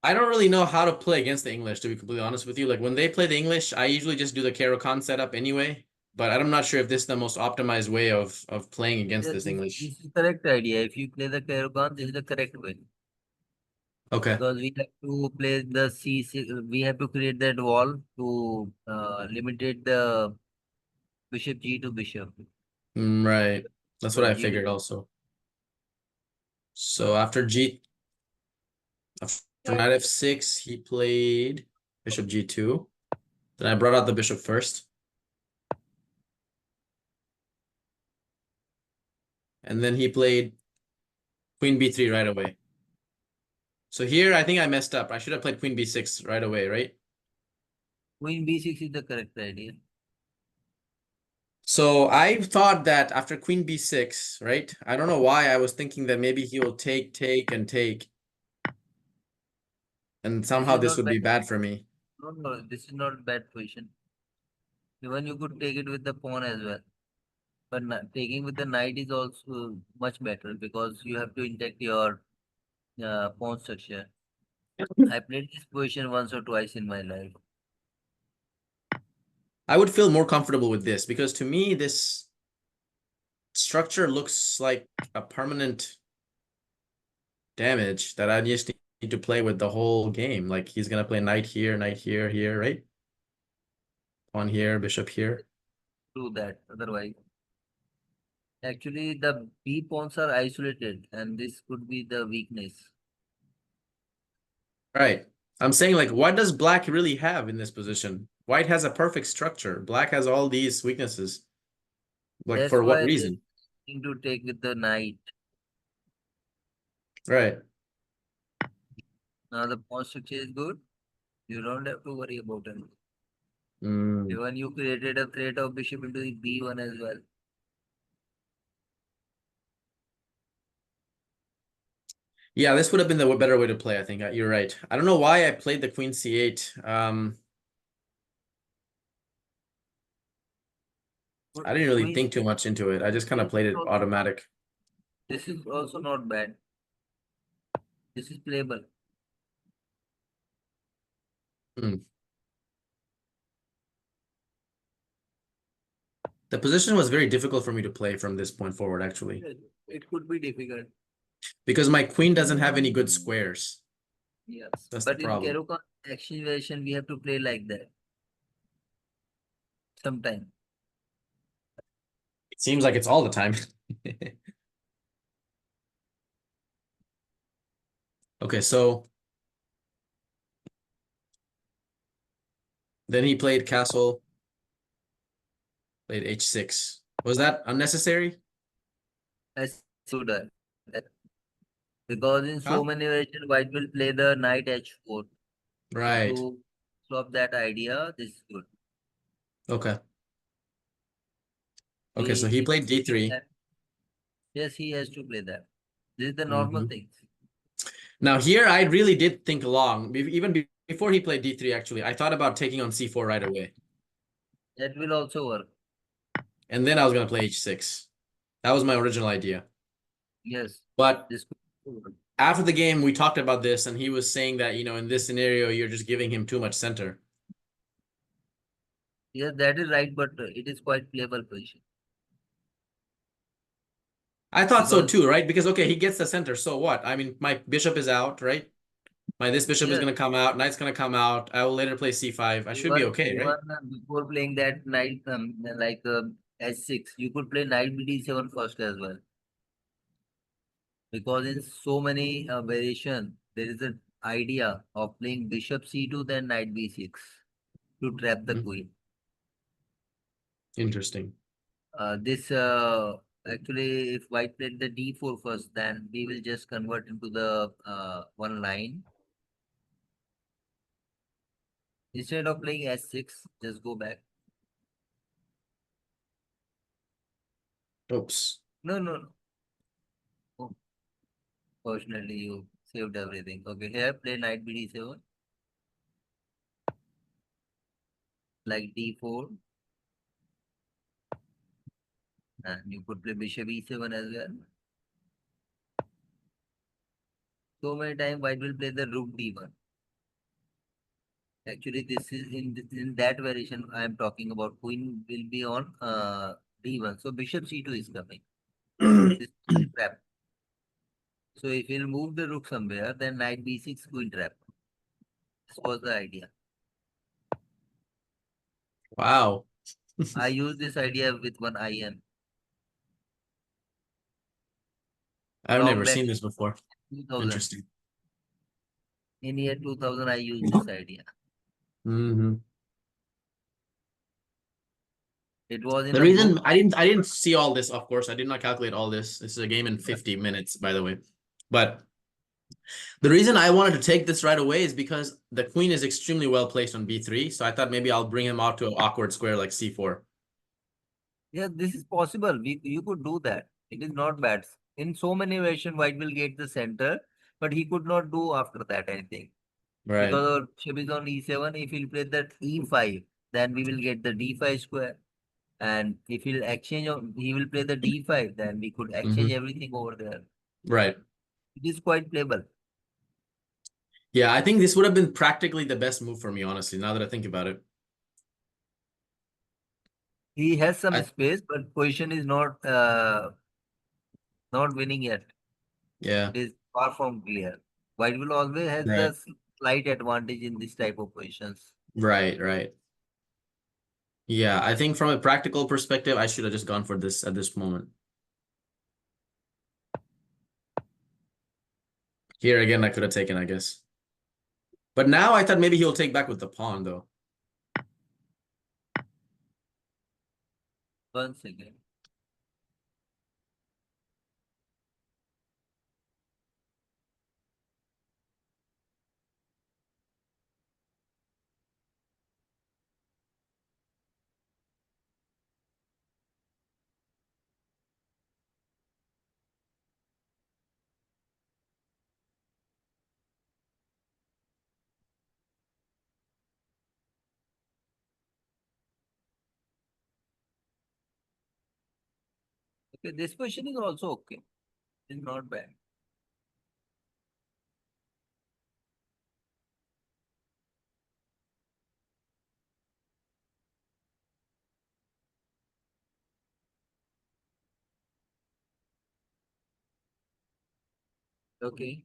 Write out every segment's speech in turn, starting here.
I don't really know how to play against the English, to be completely honest with you. Like when they play the English, I usually just do the Caro-Kann setup anyway. But I'm not sure if this is the most optimized way of playing against Yes, this English. this is correct idea. If you play the Karukan, this is the correct way. Okay. Because we have to play the C6, we have to create that wall to limitate the bishop G to bishop. Right. That's what So I G to figured also. So after knight f6, he played bishop g2. Then I brought out the bishop first. And then he played queen b3 right away. So here I think I messed up. I should have played queen b6 right away, right? Queen B6 is the correct idea. So I thought that after queen b6, right? I don't know why I was thinking that maybe he will take, and take. And This somehow is this not would bad. be bad for me. No, no, this is not bad position. Even you could take it with the pawn as well. But taking with the knight is also much better because you have to intact your pawn structure. I played this position once or twice in my life. I would feel more comfortable with this because to me, this structure looks like a permanent damage that I just need to play with the whole game. Like he's gonna play knight here, here, right? Pawn here, bishop here. Do that. Otherwise, actually, the B pawns are isolated, and this could be the weakness. Right. I'm saying like what does black really have in this position? White has a perfect structure. Black has all these weaknesses. Like That's for what why they reason? need to take with the knight. Right. Now the pawn structure is good. You don't have to worry about it. Mm. Even you created a threat of bishop into the B1 as well. Yeah, this would have been the better way to play, I think. You're right. I don't know why I played the queen c8. But I didn't really Queen think too much into it. I just kind of played it automatic. this is also not bad. This is playable. Hmm. The position was very difficult for me to play from this point forward, actually, Yes, it could be difficult. because my queen doesn't have any good squares. Yes. That's the But in problem. Kerokan action version, we have to play like that sometimes. It seems like it's all the time. Okay, so then he played castle, played h6. Was that unnecessary? Let's do that. Because in so Huh? many versions, white will play the knight h4. So Right. to stop that idea, this is good. Okay. Okay, so he He played d3. that. Yes, he has to play that. This is the normal Hmm. thing. Now here I really did think long. Even before he played d3, actually, I thought about taking on c4 right away. That will also work. And then I was going to play h6. That was my original idea. Yes, But this could work. after the game, we talked about this, and he was saying that, in this scenario, you're just giving him too much center. Yes, that is right, but it is quite playable position I thought so because too, right? Because, okay, he gets the center. So what? I mean, my bishop is out, right? This bishop is yes, going to come out. Knight's going to come out. I will later play c5. I should be okay, even right? before playing that knight like h6, you could play knight bd7 first as well because in so many variation there is an idea of playing bishop c2 then knight b6 to trap the Mhm. queen. Interesting. This actually, if white played the d4 first, then we will just convert into the one line. Instead of playing s6, just go back. Oops. No, no, no. Oh, fortunately, you saved everything. Okay, here play knight bd7, like d4, and you could play bishop e7 as well. So many times white will play the rook d1. Actually, this is in that variation I am talking about. Queen will be on D1. So bishop C2 is coming. This trap. So if you move the rook somewhere, then knight B6 queen trap. This was the idea. Wow. I use this idea with one IM. I've Long never back seen this before. 2000. Interesting. In year 2000, I used this idea. Hmm. It was in The a book. reason I didn't see all this, of course, I did not calculate all this. This is a game in 50 minutes, by the way. But the reason I wanted to take this right away is because the queen is extremely well placed on b3. So I thought maybe I'll bring him out to an awkward square like c4. Yeah, this is possible. You could do that. It is not bad. In so many variations, white will get the center, but he could not do after that anything. Right. Because our bishop is on e7, if he'll play that e5, then we will get the d5 square. And if he'll exchange, he will play the d5, then we could exchange Hmm. everything over there. Right. It is quite playable. Yeah, I think this would have been practically the best move for me, honestly, now that I think about it. He has some I space, but position is not winning yet. Yeah, It is far from clear. White will always has right. the slight advantage in this type of positions. Right, right. Yeah, I think from a practical perspective, I should have just gone for this at this moment. Here again, I could have taken, I guess. But now I thought maybe he'll take back with the pawn, though. One second. Okay, this position is also okay. It's not bad. Okay.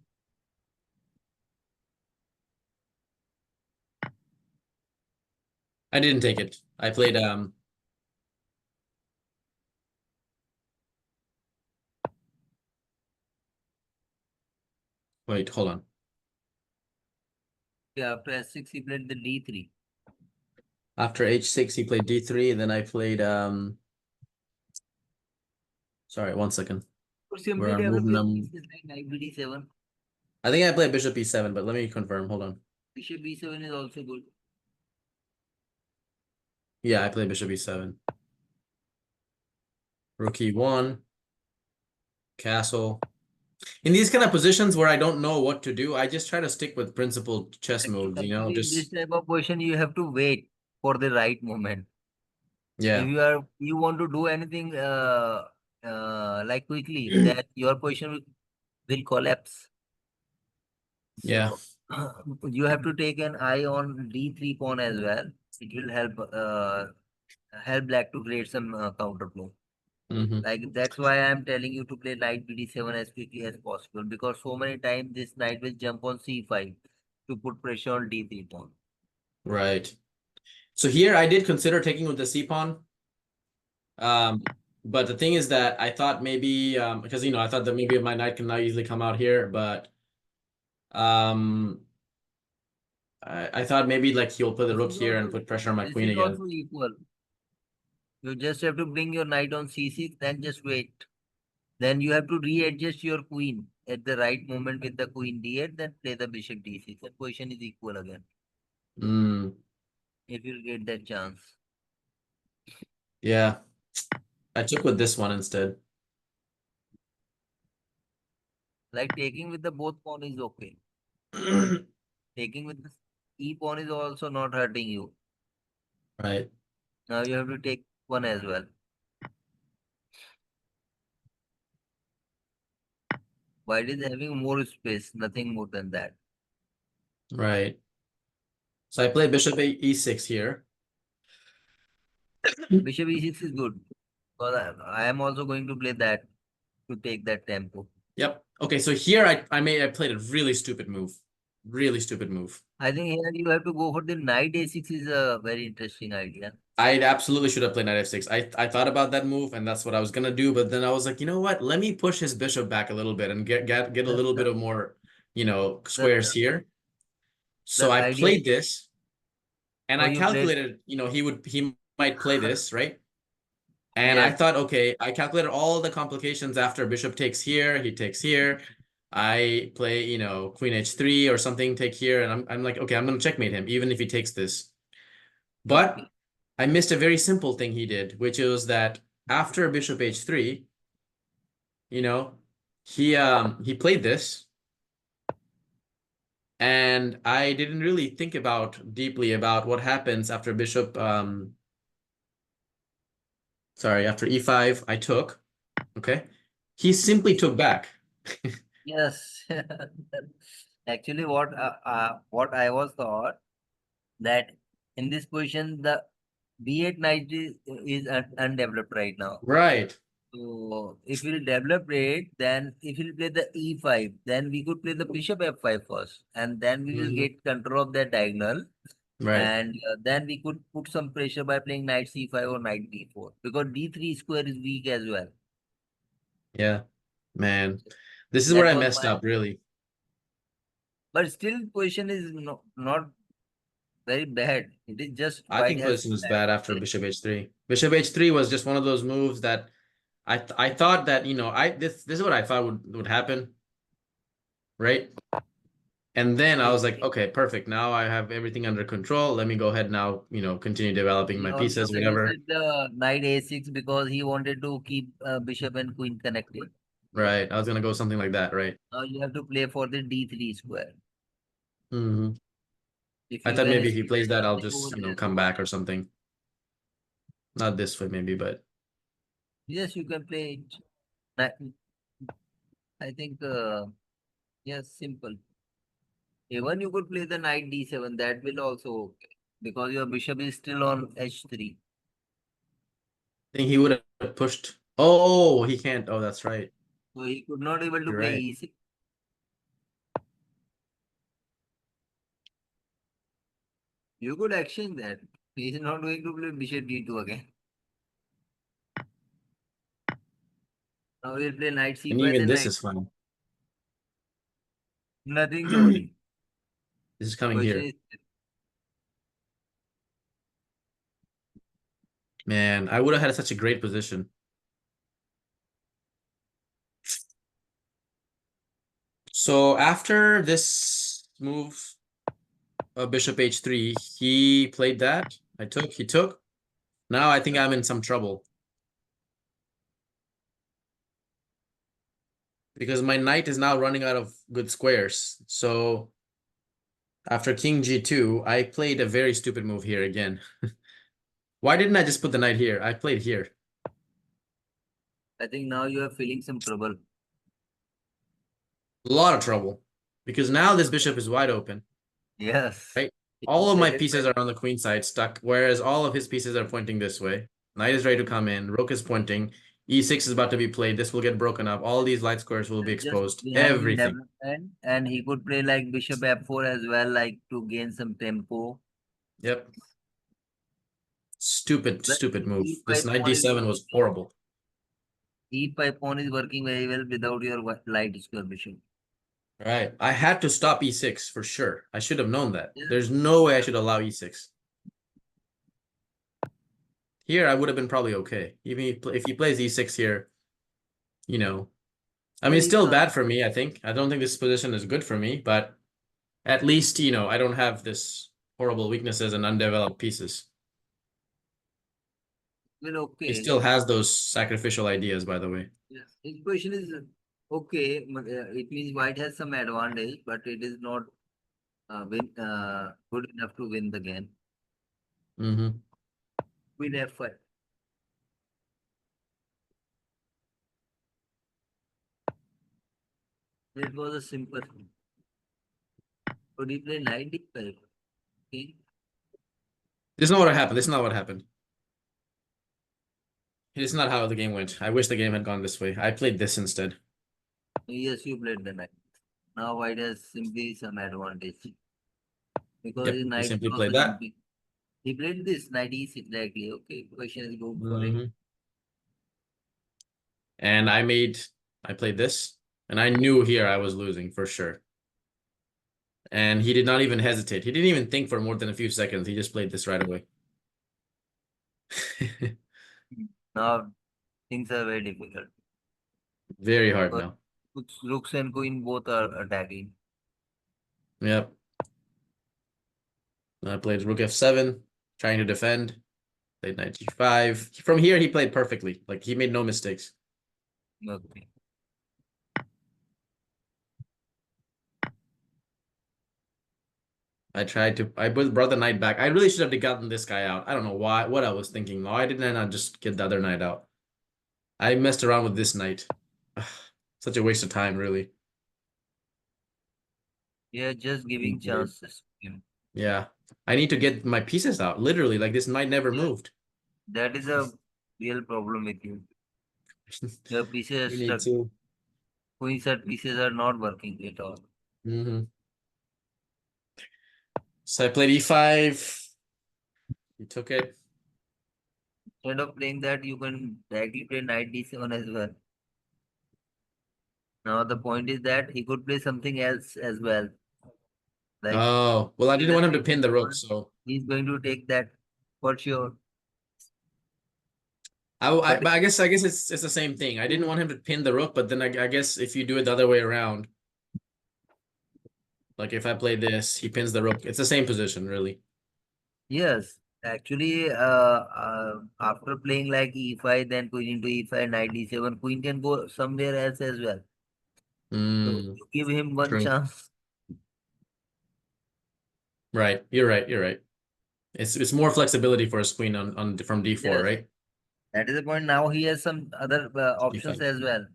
I didn't take it. I played wait, hold on. Yeah, after S6 he played the D3. After h6, he played d3, then I played sorry, 1 second. Or We're simply on move develop your num pieces like knight BD7. I think I played bishop e7, but let me confirm. Hold on. Bishop B7 is also good. Yeah, I played bishop e7. Rook e1, castle. In these kind of positions where I don't know what to do, I just try to stick with principled chess moves, Actually, in this just type of position, you have to wait for the right moment. If yeah, you want to do anything like quickly, that your position will collapse. yeah. So you have to take an eye on D3 pawn as well. It will help black to create some counter flow. Hmm. Like that's why I'm telling you to play knight BD7 as quickly as possible, because so many times this knight will jump on C5 to put pressure on D3 pawn. Right. So here I did consider taking with the c pawn. But the thing is that I thought maybe because I thought that maybe my knight can now easily come out here, but um I thought maybe like he'll put the This rook is here and also put pressure on my this queen is again. also equal. You just have to bring your knight on C6, then just wait. Then you have to readjust your queen at the right moment with the queen D8, then play the bishop D6. The position is equal again. Mm, If you get that chance. yeah. I took with this one instead. Like taking with the both pawn is okay. Taking with the E pawn is also not hurting you. Right. Now you have to take one as well. White is having more space, nothing more than that. Right. So I play bishop e6 here. Bishop e6 is good. Because I am also going to play that to take that tempo. Yep. Okay, so here I played a really stupid move. Really stupid move. I think here you have to go for the knight a6 is a very interesting idea. I absolutely should have played knight f6. I thought about that move and that's what I was gonna do, but then I was like, you know what? Let me push his bishop back a little bit and get a The, little bit the, of more, the, squares here. So the I idea, played this and oh, I you played, calculated, he might play this, right? And I yes, thought, okay, I calculated all the complications after bishop takes here, he takes here. I play, queen h3 or something, take here, and I'm like, okay, I'm gonna checkmate him, even if he takes this. But okay. I missed a very simple thing he did, which is that after bishop h3, you know, he played this, and I didn't really think about deeply about what happens after bishop after e5 I took, okay? He simply took back. Yes. Actually, what I was thought that in this position, the B8 knight is undeveloped right now. Right. So if we'll develop it, then if we'll play the E5, then we could play the bishop F5 first, and then we will Mhm. get control of that diagonal, Right. and then we could put some pressure by playing knight C5 or knight D4 because D3 square is weak as well. Yeah, man. This is where That I was messed my, up, really. but still position is not very bad. It is just I white think has position was bad. bad after bishop h3. Bishop h3 was just one of those moves that I thought that, this is what I thought would happen, right? And then I was like, Okay. okay, perfect. Now I have everything under control. Let me go ahead now, continue developing He my also pieces, whatever. suggested the knight a6 because he wanted to keep bishop and queen connected. Right. I was gonna go something like that, right? Now you have to play for the d3 square. Hmm. If I you thought can maybe if he escape plays that, I'll something over just, there, come back or something. Not this way, maybe, but yes, you can play it. I think, yes, simple. Even you could play the knight d7, that will also okay. Because your bishop is still on h3. I think he would have pushed. Oh, he can't. Oh, that's right. So he could not able to You're play right. e6. You could exchange that. He is not going to play bishop d2 again. Now we'll play knight And c5, even then this knight. is fun. Nothing to worry. This is coming Question here. is, Man, I would have had such a great position. So after this move, bishop h3, he played that. He took. Now I think I'm in some trouble because my knight is now running out of good squares. So after king g2, I played a very stupid move here again. Why didn't I just put the knight here? I played here. I think now you are feeling some trouble. A lot of trouble because now this bishop is wide open, Yes. right? He All of my decided pieces are on the queen side stuck, whereas all of his pieces are pointing this way. Knight is ready to come in. Rook is pointing. E6 is about to be played. This will get broken up. All these light squares will be just exposed. behind in Everything. development, and he could play like bishop f4 as well, like to gain some tempo. Yep. Stupid, But stupid move. This e5 knight pawn is d7 working was well. horrible. E5 pawn is working very well without your light square bishop. Right. I had to stop e6 for sure. I should have known that. Yes. There's no way I should allow e6. Here, I would have been probably okay. Even if he plays e6 here, you know, I mean, But it's he still can't. bad for me, I think. I don't think this position is good for me, but at least, I don't have this horrible weaknesses and undeveloped pieces. Well, He okay. still has those sacrificial ideas, by the way. Yes. His position is okay. It means white has some advantage, but it is not good enough to win the game. Mm-hmm. Queen f5. It was a simple. Could he play knight d5? Okay. This is not what happened. This is not what happened. This is not how the game went. I wish the game had gone this way. I played this instead. Yes, you played the knight. Now white has simply some advantage because Yep, his he knight is simply also played that. jumping. He played this knight e6 directly. Okay, question is good for him. Hmm. And I played this, and I knew here I was losing for sure. And he did not even hesitate. He didn't even think for more than a few seconds. He just played this right away. Now things are very difficult. Very hard But now. rooks and queen both are attacking. Yep. I played rook f7, trying to defend. Played knight g5. From here, he played perfectly. Like, he made no mistakes. Okay. I brought the knight back. I really should have gotten this guy out. I don't know what I was thinking. Why didn't I not just get the other knight out? I messed around with this knight. Such a waste of time, really. Yeah, just giving Weird. chances to him. Yeah. I need to get my pieces out. Literally, like this knight never Yeah, moved. that is a real problem with you. Your pieces are You need stuck. to. Queen set pieces are not working at all. Hmm. So I played e5. He took it. Instead of playing that, you can directly play knight d7 as well. Now the point is that he could play something else as well. Like Oh, well, I he didn't has want him to taken pin the the rook, pawn, so he's going to take that for sure. But but I guess it's the same thing. I didn't want him to pin the rook, but then I guess if you do it the other way around, like if I play this, he pins the rook. It's the same position, really. yes, actually, after playing like e5, then queen into e5, knight d7, queen can go somewhere else as well. So Mm, you give him one true. chance. Right. You're right. You're right. It's more flexibility for his queen on from d4, Yes, right? that is the point. Now he has some other options d5. as well.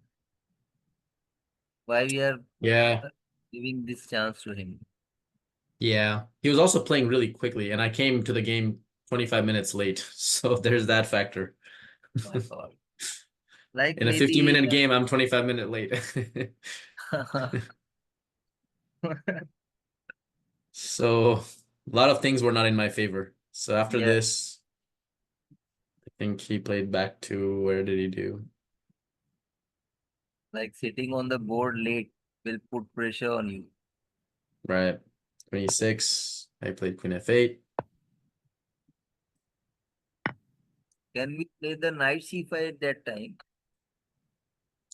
Why we are Yeah. giving this chance to him? Yeah. He was also playing really quickly, and I came to the game 25 minutes late. So there's that factor. My God. Like In a maybe 50-minute game, I'm 25 minutes late. So a lot of things were not in my favor. So after yes, this, I think he played back to where did he do? like sitting on the board late will put pressure on you. Right. 26. I played Queen F8. Can we play the knight c5 at that time?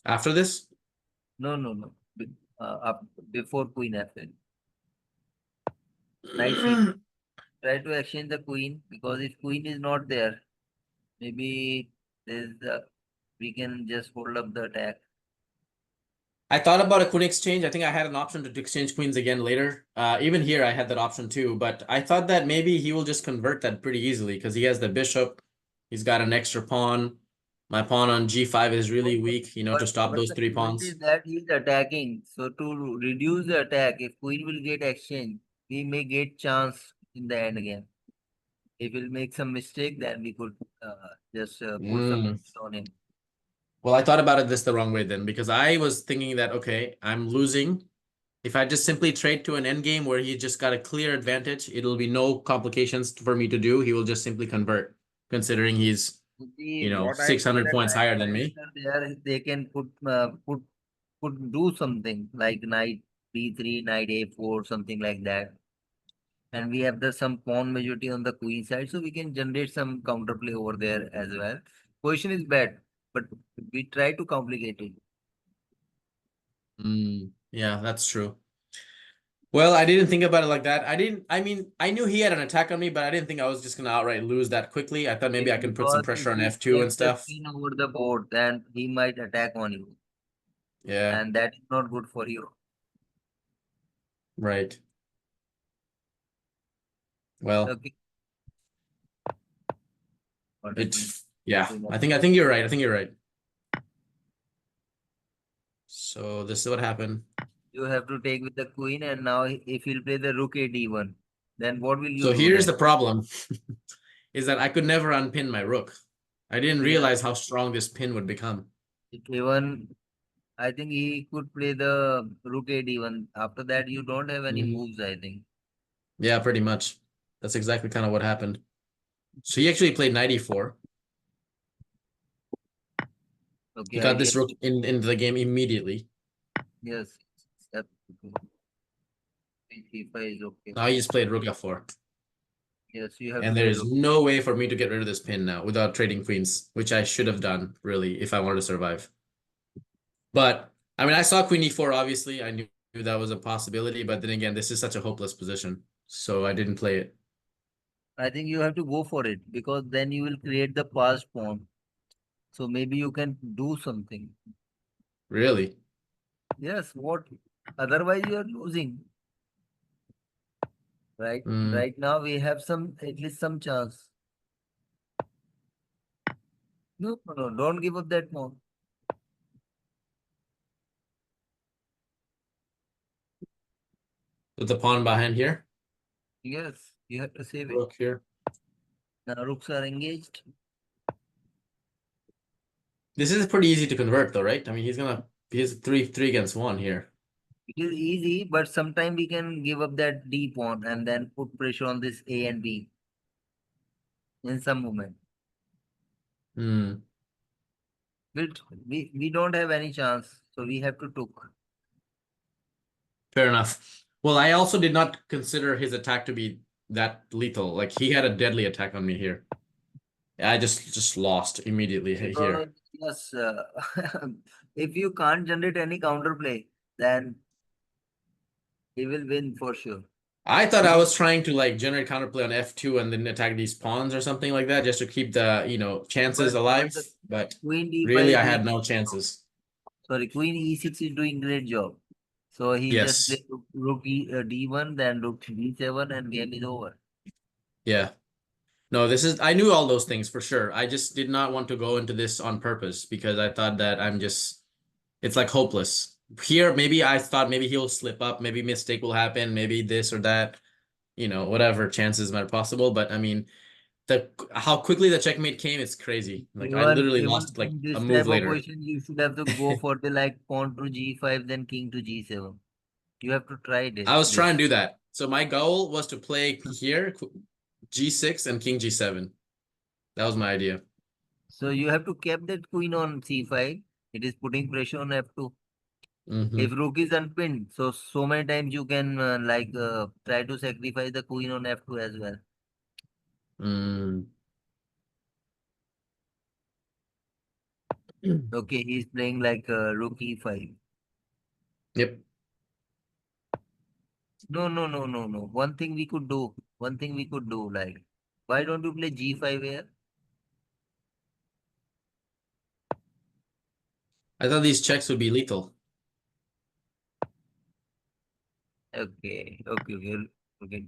After this? No, no, no. Up before queen f8. Knight c try to exchange the queen because if queen is not there, maybe there's the we can just hold up the attack. I thought about a queen exchange. I think I had an option to exchange queens again later. Even here, I had that option too. But I thought that maybe he will just convert that pretty easily because he has the bishop. He's got an extra pawn. My pawn on g5 is really weak, to stop But those the three point is pawns. that he's attacking. So to reduce the attack, if queen will get exchanged, we may get chance in the end again. If we'll make some mistake, then we could just put some Mm. hits on him. Well, I thought about it this the wrong way then because I was thinking that, okay, I'm losing. If I just simply trade to an endgame where he just got a clear advantage, it'll be no complications for me to do. He will just simply convert, considering he's, See, what I saw 600 that points higher than knights me. are there, they can put do something like knight b3, knight a4, something like that. And we have the some pawn majority on the queen side, so we can generate some counterplay over there as well. Position is bad, but we try to complicate it. Yeah, that's true. Well, I didn't think about it like that. I mean, I knew he had an attack on me, but I didn't think I was just gonna outright lose that quickly. I thought maybe Yes, I can put some because if pressure on he f2 and gets the stuff. queen over the board, then he might attack on you, Yeah, and that is not good for you. right. Well, Okay, what it, happened? yeah, Queen I think you're right. I think you're right. So this is what happened. You have to take with the queen, and now if you'll play the rook a d1, then what will you So do here's the then? problem. is that I could never unpin my rook. I didn't Yeah. realize how strong this pin would become. Even I think he could play the rook a1. After that, you don't have any Mhm. moves, I think. Yeah, pretty much. That's exactly kind of what happened. So he actually played knight e4. He Okay, got idea. this rook into the game immediately. Yes. That's okay. C5 is okay. Now he just played rook f4. Yes, you have to And play there's rook. no way for me to get rid of this pin now without trading queens, which I should have done, really, if I wanted to survive. But, I mean, I saw queen e4, obviously. I knew that was a possibility, but then again, this is such a hopeless position. So I didn't play it. I think you have to go for it because then you will create the passed pawn. So maybe you can do something. Really? Yes, what? Otherwise you are losing. Right? Mm. Right now we have some at least some chance. No, no, no, don't give up that pawn. With the pawn behind here, Yes, you have to save it. rook here. Now rooks are engaged. This is pretty easy to convert, though, right? I mean, he's three against one here. It is easy, but sometimes we can give up that D pawn and then put pressure on this A and B in some moment. Hmm. We'll, we don't have any chance, so we have to took. Fair enough. Well, I also did not consider his attack to be that lethal. Like he had a deadly attack on me here. I just lost immediately Because here. yes, if you can't generate any counterplay, then he will win for sure. I thought I He, was trying to like generate counterplay on f2 and then attack these pawns or something like that just to keep the, chances but alive. the But queen d5 really, is I doing had no chances. sorry, queen e6 is doing great job. So he just Yes. played rook d1, then rook d7, and game is over. Yeah. No, I knew all those things for sure. I just did not want to go into this on purpose because I thought that it's like hopeless. Here, maybe I thought maybe he'll slip up, maybe mistake will happen, maybe this or that, whatever chances are possible. But I mean, how quickly the checkmate came, it's crazy. Like I literally Even lost like in a this move type of later. position, you should have to go for the like pawn to g5, then king to g7. You have to try I was trying this. to do that. So my goal was to play here, g6 and king g7. That was my idea. So you have to keep that queen on c5. It is putting pressure on f2. Hmm. If rook is unpinned, so many times you can try to sacrifice the queen on f2 as well. Mm. Okay, he's playing like rook e5. Yep. No, no, no, no, no. One thing we could do. One thing we could do. Like, why don't you play g5 here? I thought these checks would be lethal. Okay, okay, okay, okay.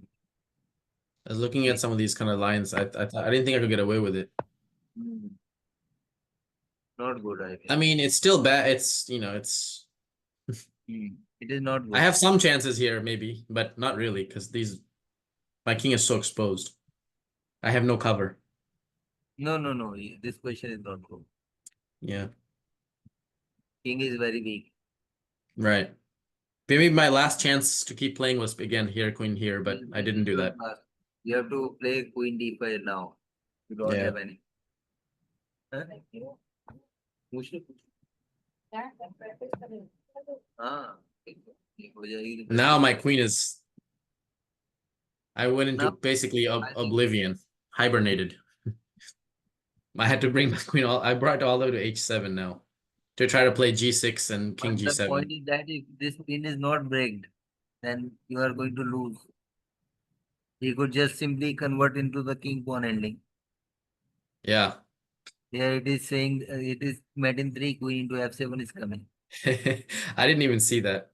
I was looking at Like, some of these kind of lines. I didn't think I could get away with it. hmm, not good idea. I mean, it's still bad. It's It is not I good. have some chances here, maybe, but not really, because my king is so exposed. I have no cover. No, no, no. This question is not good. Yeah, King is very weak. right. Maybe my last chance to keep playing was again here, queen here, but I This didn't is do your that. last. You have to play queen d5 now. You don't Yeah. have any. Huh? मुश्किल हाँ ठीक हो जाएगी तो Now practice my कर queen I went into now basically I think oblivion, hibernated. I had to bring my queen I brought it all the way to h7 now to try to play g6 and king but the point g7. is that if this pin is not breaked then you are going to lose. He could just simply convert into the king pawn ending. Yeah. Here it is saying it is met in 3 queen into f7 is coming. I didn't even see that.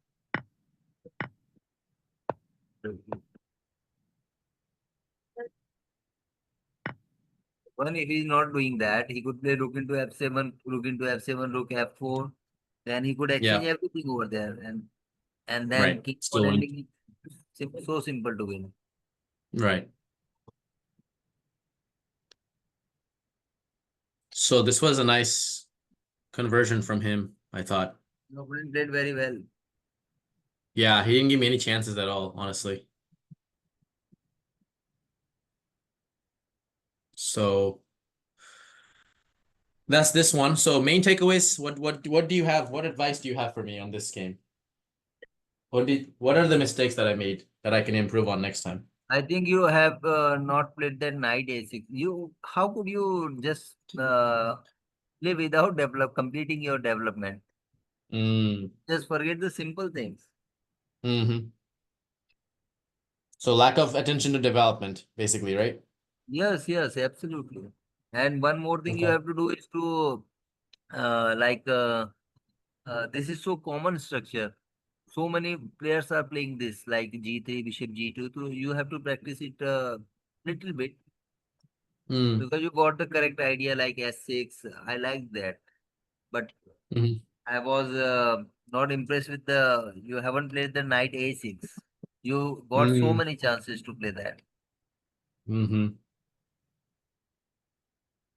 One, if he's not doing that, he could play rook into f7, rook into f7, rook f4. Then he could exchange Yeah, everything over there, and then right. king pawn Still win. ending is so simple to win. Right. So this was a nice conversion from him, I thought. Your opponent played very well. Yeah, he didn't give me any chances at all, honestly. So that's this one. So main takeaways, what do you have? What advice do you have for me on this game? What are the mistakes that I made that I can improve on next time? I think you have not played that knight a6. How could you just play without completing your development? Mm, Just forget the simple things. hmm. So lack of attention to development, basically, right? Yes, yes, absolutely. And one more thing you Okay. have to do is to uh, like uh, this is so common structure. So many players are playing this like G3, Bishop G2. So you have to practice it little bit Mm, because you got the correct idea like S6. I like that, but hmm. I was not impressed with the. You haven't played the knight A6. You got so Mm, many chances to play that. hmm.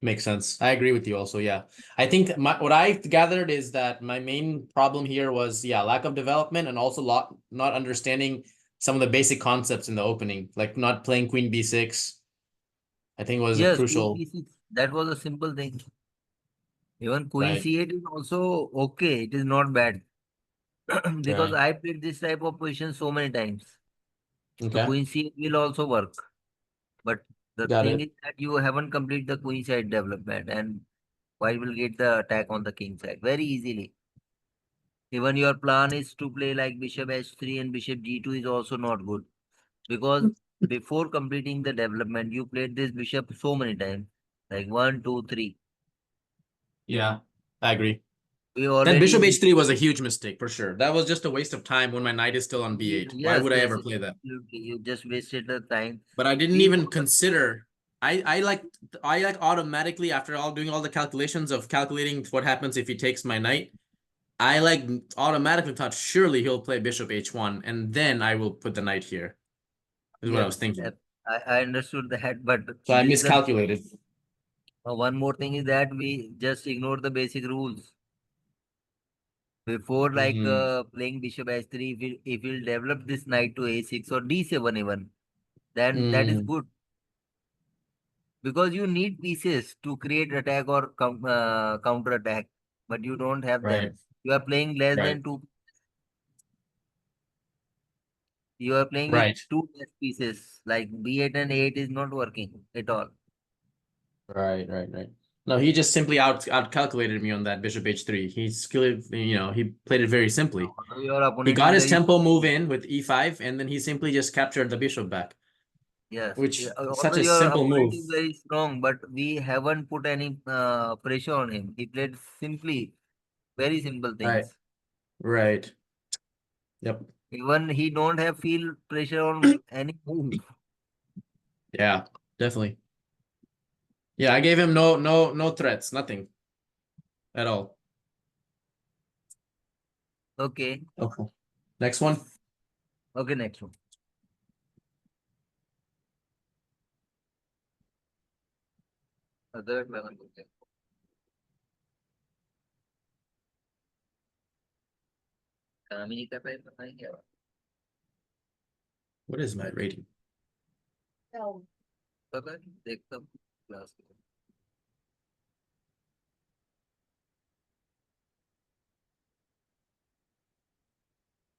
Makes sense. I agree with you also. Yeah. I think what I gathered is that my main problem here was, yeah, lack of development and also not understanding some of the basic concepts in the opening, like not playing Queen B6. I think was a Yes, Queen crucial, B6. That was a simple thing. Even Queen right? C8 is also okay. It is not bad because Right. I played this type of position so many times. So Okay. Queen C8 will also work. But the Got thing it. is that you haven't completed the Queen side development, and white will get the attack on the king side very easily. Even your plan is to play like Bishop H3 and Bishop G2 is also not good because before completing the development, you played this bishop so many times, like one, two, three. Yeah, I agree. We That Bishop already H3 was a huge mistake for sure. That was just a waste of time when my knight is still on B8. Why yes, would I yes, ever play that? absolutely. You just wasted the time. But I didn't We even were, consider. I like automatically after all doing all the calculations of calculating what happens if he takes my knight. I like automatically thought surely he'll play Bishop H1 and then I will put the knight here. Is what I yes, was thinking. I understood that, but So I this is the miscalculated. one more thing is that we just ignore the basic rules. Before Mm, playing bishop h3, if we'll develop this knight to a6 or d7 even, then that is mm, good because you need pieces to create attack or counter attack, but you don't have right, them. You are playing less right, than two. You are playing with right, two less pieces. Like b8 and a8 is not working at all. right. No, he just simply out calculated me on that Bishop H3. He played it very simply. Your He opponent is got his very tempo move in with E5, and then he simply just captured the bishop back, yes. Yeah, which such although a your simple opponent move. is very strong, but we haven't put any pressure on him. He played simply very simple Right, things. right. Yep. Even he don't have feel pressure on any move. Yeah, definitely. Yeah, I gave him no threats, nothing at all. Okay. Okay. Next one. Okay, next one. Other level. Okay. कामिनी का पैर बताएंगे आप? What is my rating? पता है? देखता हूँ class में.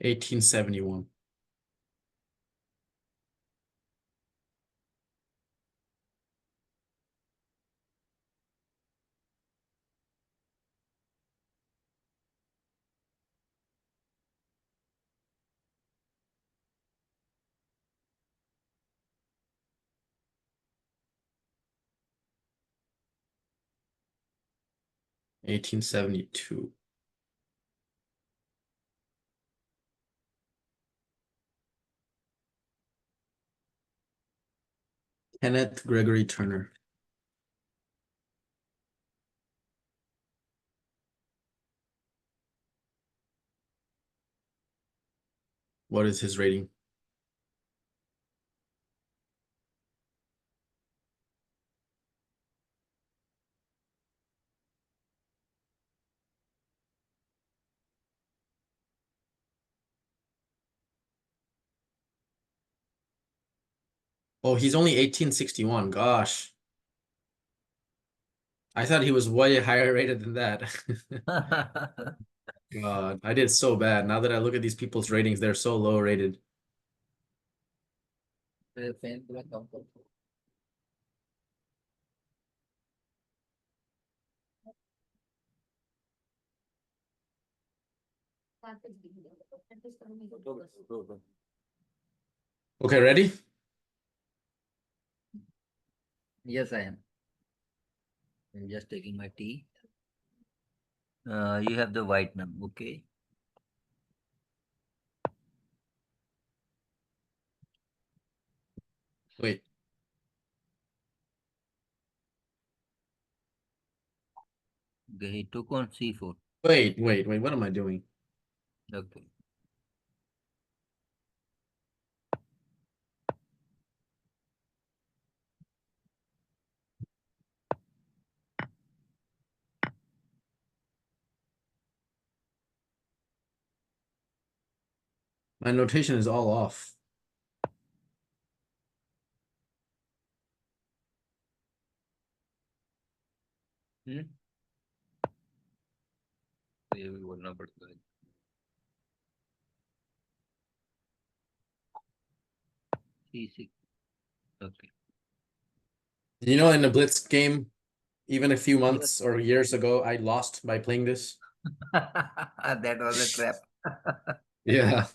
1871. $1872. Kenneth Gregory Turner. What is his rating? Oh, he's only 1861. Gosh. I thought he was way higher rated than that. God, I did so bad. Now that I look at these people's ratings, they're so low rated. Okay, ready? Yes, I am. I'm just taking my tea. You have the white now, okay? Wait, Okay, he took on C4. wait. What am I doing? Okay. My notation is all off. Hmm? ये भी बोलना पड़ता है. C6. Okay. You know, in the Blitz game, even a few Yes. months or years ago, I lost by playing this. That was a trap. Yeah.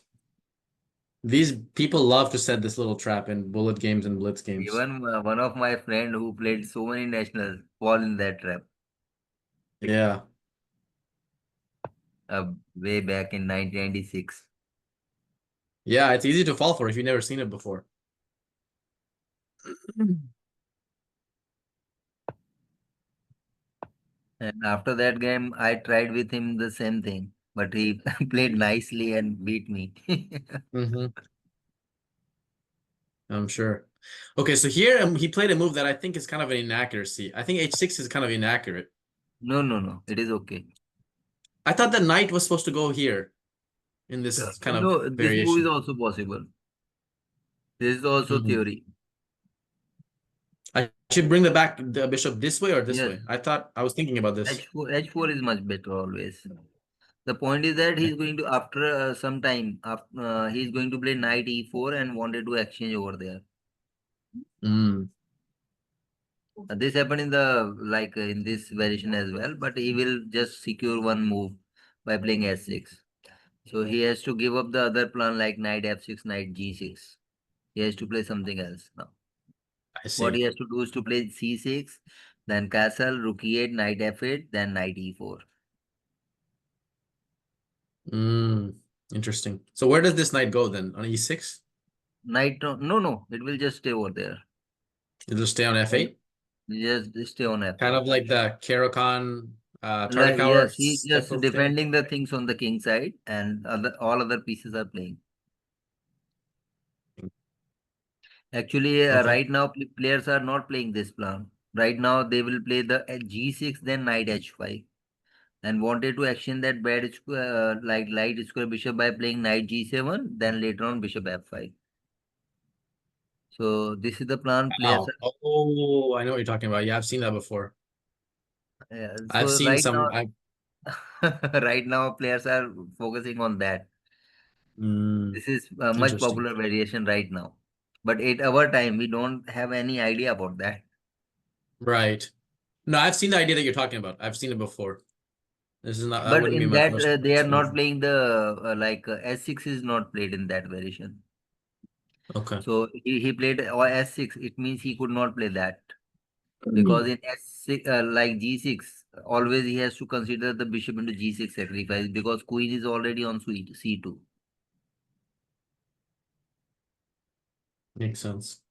These people love to set this little trap in bullet games and Blitz games. Even one of my friend who played so many nationals fall in that trap Yeah. way back in 1996. Yeah, it's easy to fall for if you've never seen it before. And after that game, I tried with him the same thing, but he played nicely and beat me. Mm-hmm. I'm sure. Okay, so here he played a move that I think is kind of an inaccuracy. I think h6 is kind of inaccurate. No, no, no. It is okay. I thought the knight was supposed to go here in this kind of No, this move is variation. also possible. This is also Mhm. theory. I should bring the bishop this way or this Yes, way. I was thinking about this. H4 is much better always. The point is that he's going to after some time after he's going to play knight e4 and wanted to exchange over there. Mm, This happened in the in this variation as well, but he will just secure one move by playing s6. So he has to give up the other plan like knight f6, knight g6. He has to play something else now. I What he see. has to do is to play c6, then castle, rook e8, knight f8, then knight e4. Mm, interesting. So where does this knight go then? On e6? Knight, no, it will just stay over there. It'll stay on And f8? just stay on Kind f8. of like the Caro-Kann Tartic Like yes, he's type just of thing? defending the things on the king side, and all other pieces are playing. Actually, Okay. right now players are not playing this plan. Right now they will play the g6, then knight h5, and wanted to action that bad square, like light square bishop by playing knight g7, then later on bishop f5. So this is the plan players Wow. Oh, I know what you're talking about. Yeah, I've seen that before. are. I've So seen right some. now, right now players are focusing on that. Mm, This is a much interesting. popular variation right now. But at our time, we don't have any idea about that. Right. No, I've seen the idea that you're talking about. I've seen it before. This is not, that But wouldn't be in my that, first they are not experience. playing the S6 is not played in that variation. Okay. So he played S6. It means he could not play that because in S6, like G6, always he has to consider the bishop into G6 sacrifice because queen is already on C2. Makes sense.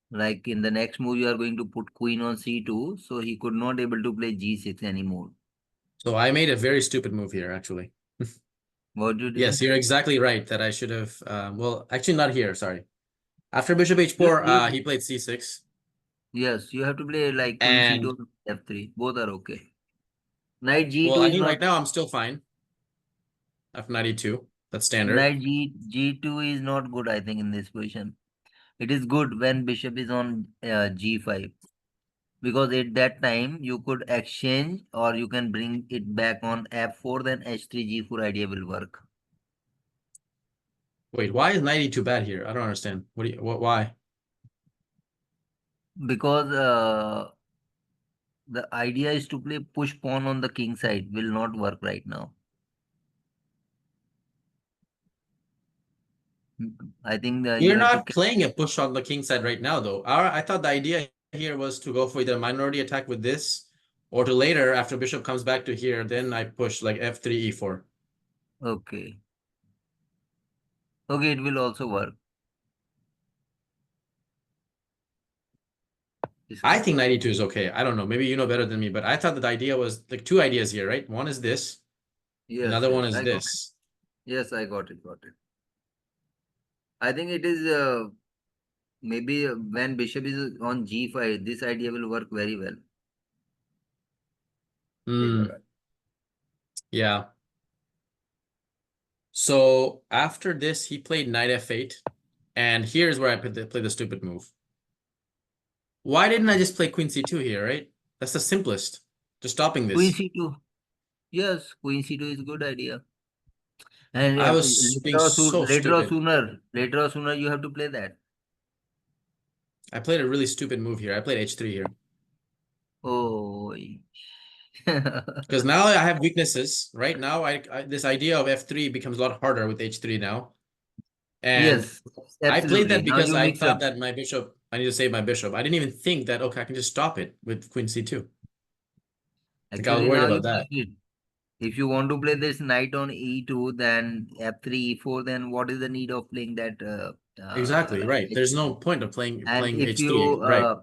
Like in the next move, you are going to put queen on C2, so he could not able to play G6 anymore. So I made a very stupid move here, actually. What do you Yes, do? you're exactly right that I should have. Well, actually, not here. Sorry. After bishop You, h4, you, he played c6, yes, you have to play like queen and C2, F3. Both are okay. Knight well, G2 I is think not. right now I'm still fine. After 92, that's standard. Knight G G2 is not good, I think, in this position It is good when bishop is on g5, because at that time you could exchange or you can bring it back on f4, then h3 g4 idea will work. Wait, why is knight e2 bad here? I don't understand. Why? Because the idea is to play push pawn on the king side will not work right now. I think you You're have to. not playing a push on the king side right now, though. I thought the idea here was to go for either a minority attack with this, or to later, after bishop comes back to here, then I push like f3, e4. Okay. Okay, it will also work. I think knight e2 is okay. I don't know. Maybe you know better than me, but I thought that the idea was like two ideas here, right? One is this, Yes, another yes, one is I got it. this. Yes, I got it, got it. I think it is maybe when bishop is on g5, this idea will work very well. Hmm. Yeah. So after this, he played knight f8, and here's where I play the stupid move. Why didn't I just play queen c2 here, right? That's the simplest. Just stopping Queen this. c2. Yes, queen c2 is good idea. And I was being so stupid. later or sooner, you have to play that. I played a really stupid move here. I played h3 here. Oh, Because now I have weaknesses, right? Now this idea of f3 becomes a lot harder with h3 now. And yes, I played absolutely. that Now because you I mix thought up. that I need to save my bishop. I didn't even think that, okay, I can just stop it with queen c2. Like I was Actually, worried now you about that. mix it. If you want to play this knight on e2, then f3, e4, then what is the need of playing that Exactly, right. There's no h3? point of playing And playing if h3, you right?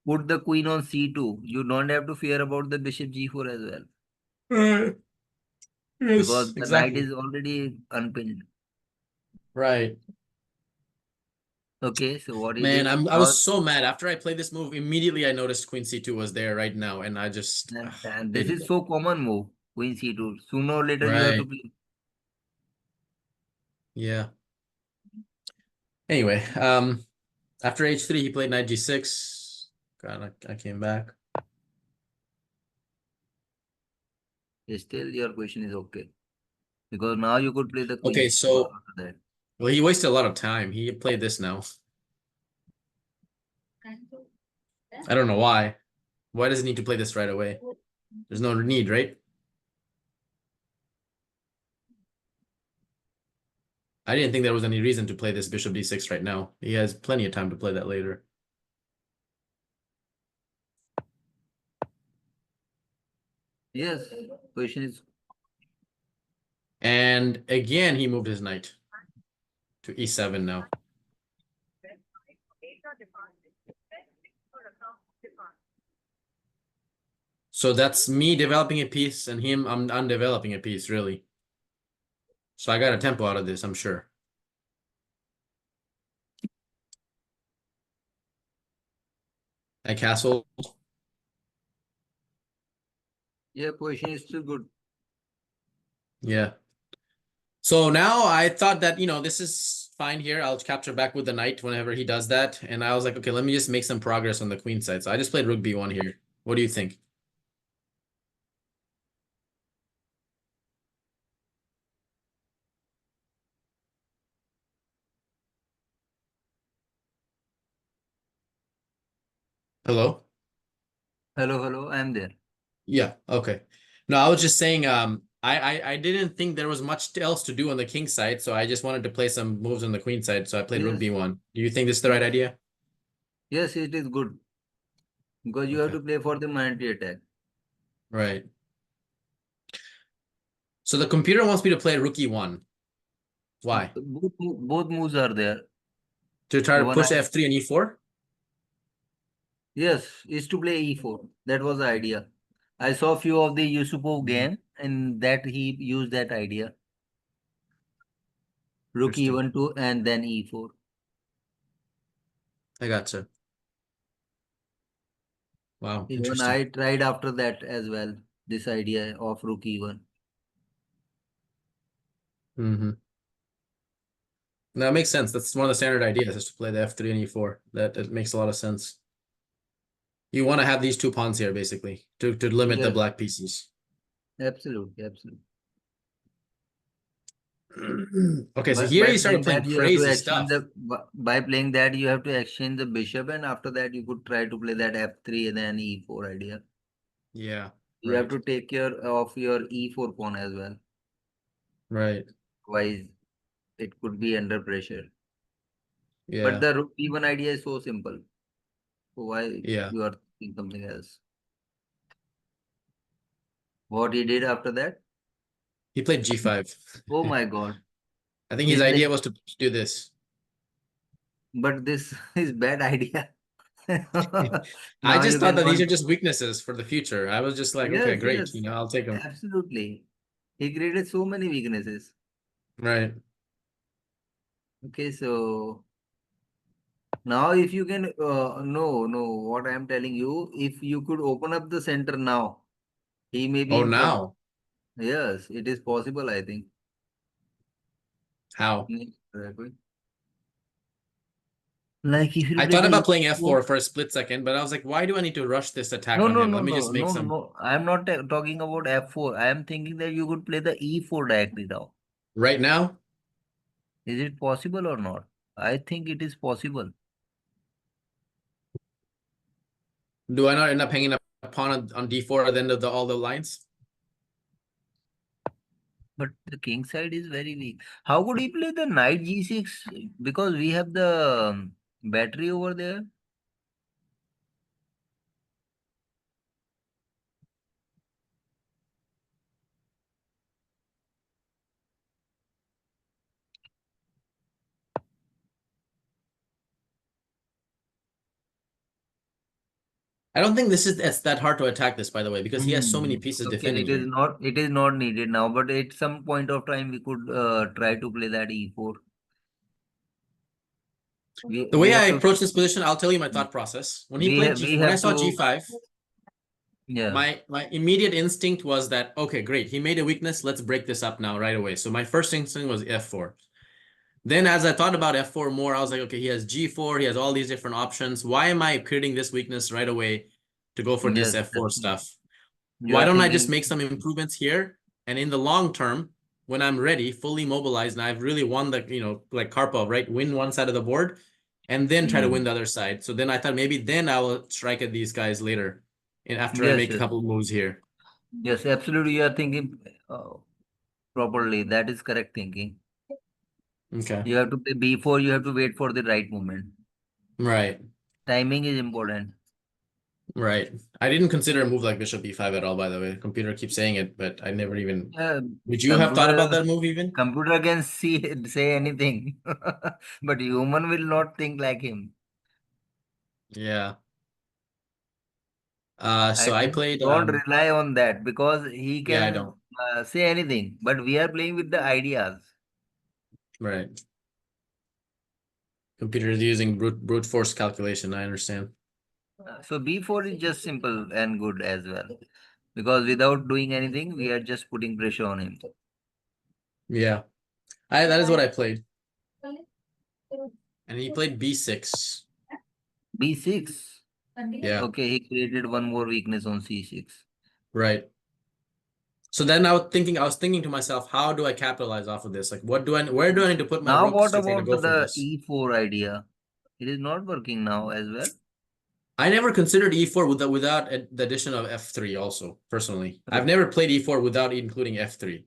put the queen on c2, you don't have to fear about the bishop g4 as well, Right. because Yes, the knight exactly. is already unpinned. Right. Okay, so what it Man, is I now, was so mad after I played this move. Immediately, I noticed Queen C2 was there right now, and I just and this hated is it. so common move, queen c2. Sooner or later, you have to Right. play. Yeah. Anyway, after H3, he played Knight G6. God, I came back. Still, your question is okay, because now you could play the queen Okay, c4 so after that. well, he wasted a lot of time. He played this now. I don't know why. Why does he need to play this right away? There's no need, right? I didn't think there was any reason to play this Bishop D6 right now. He has plenty of time to play that later. Yes, question is. And again, he moved his knight to E7 now. So that's me developing a piece and him undeveloping a piece, really. So I got a tempo out of this, I'm sure. I castled. Yeah, position is still good. Yeah. So now I thought that, this is fine here. I'll capture back with the knight whenever he does that. And I was like, okay, let me just make some progress on the queen side. So I just played rook b1 here. What do you think? Hello? Hello, hello, I am there. Yeah, okay. No, I was just saying, I didn't think there was much else to do on the king side, so I just wanted to play some moves on the queen side, so I played rook Yes, b1. Do you think this is the yes, right idea? yes, it is good, because you have Okay, to play for the minority attack. right. So the computer wants me to play rook e1. Why? Both moves are there. To try to Even push I, f3 and e4? yes, is to play e4. That was the idea. I saw few of the Yusupov Mhm. game, and that he used that idea. Rook Interesting. e1 2 and then e4. I gotcha. Wow, Even interesting. I tried after that as well. This idea of rook e1. Hmm. No, that makes sense. That's one of the standard ideas is to play the f3 and e4. That makes a lot of sense. You want to have these two pawns here, basically, to limit the Yes, black pieces. absolutely, absolutely. Okay, so By here by you started playing playing that, you have to crazy exchange stuff. the by playing that you have to exchange the bishop, and after that you could try to play that f3 and then e4 idea. Yeah, You have right, to take care of your e4 pawn as well. right. Otherwise, it could be under pressure. But Yeah, the rook e1 idea is so simple. So why yeah. you are thinking something else? What he did after that? He played g5. Oh my God! I think his Is idea the was to do this. but this is bad idea. I Now just you thought can that these are con just weaknesses for the future. I was just like, okay, yes, great. yes, I'll take them. absolutely. He created so many weaknesses. Right. Okay, so now if you can no, what I am telling you, if you could open up the center now, he may be Oh, in trouble. now Yes, it is possible, I think. how? Exactly. Like if you I play thought the about playing e4. f4 for a split second, but I was like, why do I need to rush this attack No, on no, him? no, Let me no, just make no, no, some no. I am not talking about f4. I am thinking that you could play the e4 directly now. right now. Is it possible or not? I think it is possible. Do I not end up hanging a pawn on d4 at the end of all the lines? But the king side is very weak. How could he play the knight g6? Because we have the battery over there. I don't think this is it's that hard to attack this, by the way, because he has so many Hmm. pieces Okay, defending here. it is not needed now, but at some point of time we could try to play that e4. The We way have I to approach this position, I'll tell you my thought process. we When I have saw to g5, yeah. my immediate instinct was that, okay, great, he made a weakness, let's break this up now right away. So my first instinct was f4. Then as I thought about f4 more, I was like, okay, he has g4, he has all these different options. Why am I creating this weakness right away to go for this Yes, f4 stuff? you Why are don't I just thinking. make some improvements here? And in the long term, when I'm ready, fully mobilized, and I've really won the, like Karpov, right? Win one side of the board and then try to win Hmm. the other side. So then I thought maybe then I will strike at these guys later and after I Yes, make a yes, couple moves here. yes, absolutely. You are thinking properly. That is correct thinking. Okay. You have to play before you have to wait for the right moment. Right. Timing is important. Right. I didn't consider a move like Bishop E5 at all, by the way. Computer keeps saying it, but I never even. Uh, Would you have thought about computer that move even? computer can see say anything, but human will not think like him. Yeah. I So I played don't rely on that because he yeah, I can don't. say anything, but we are playing with the ideas. Right. Computer is using brute force calculation. I understand. So B4 is just simple and good as well because without doing anything, we are just putting pressure on him. Yeah. I that is what I played. And he played B6. B6. Yeah, Okay, he created one more weakness on C6. right. So then I was thinking to myself, how do I capitalize off of this? Like where do I need to put my Now rooks what to try to about go for the this? E4 idea? It is not working now as well. I never considered E4 without the addition of F3 also, personally. I've Oh, never played E4 without including F3.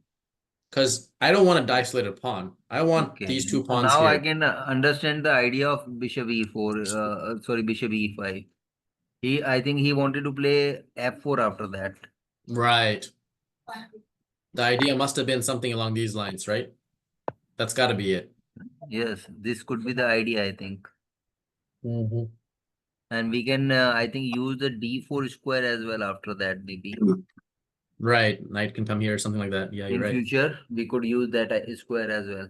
Because I don't want a dice-lated pawn. I want okay. these two So pawns now I here. can understand the idea of Bishop E4. Sorry, Bishop E5. I think he wanted to play F4 after that. Right. The idea must have been something along these lines, right? That's got to be it. Yes, this could be the idea, I think. Mhm. And we can, I think, use the D4 square as well after that, maybe. Right. Knight can come here or something like that. Yeah, you're In right. future, we could use that square as well.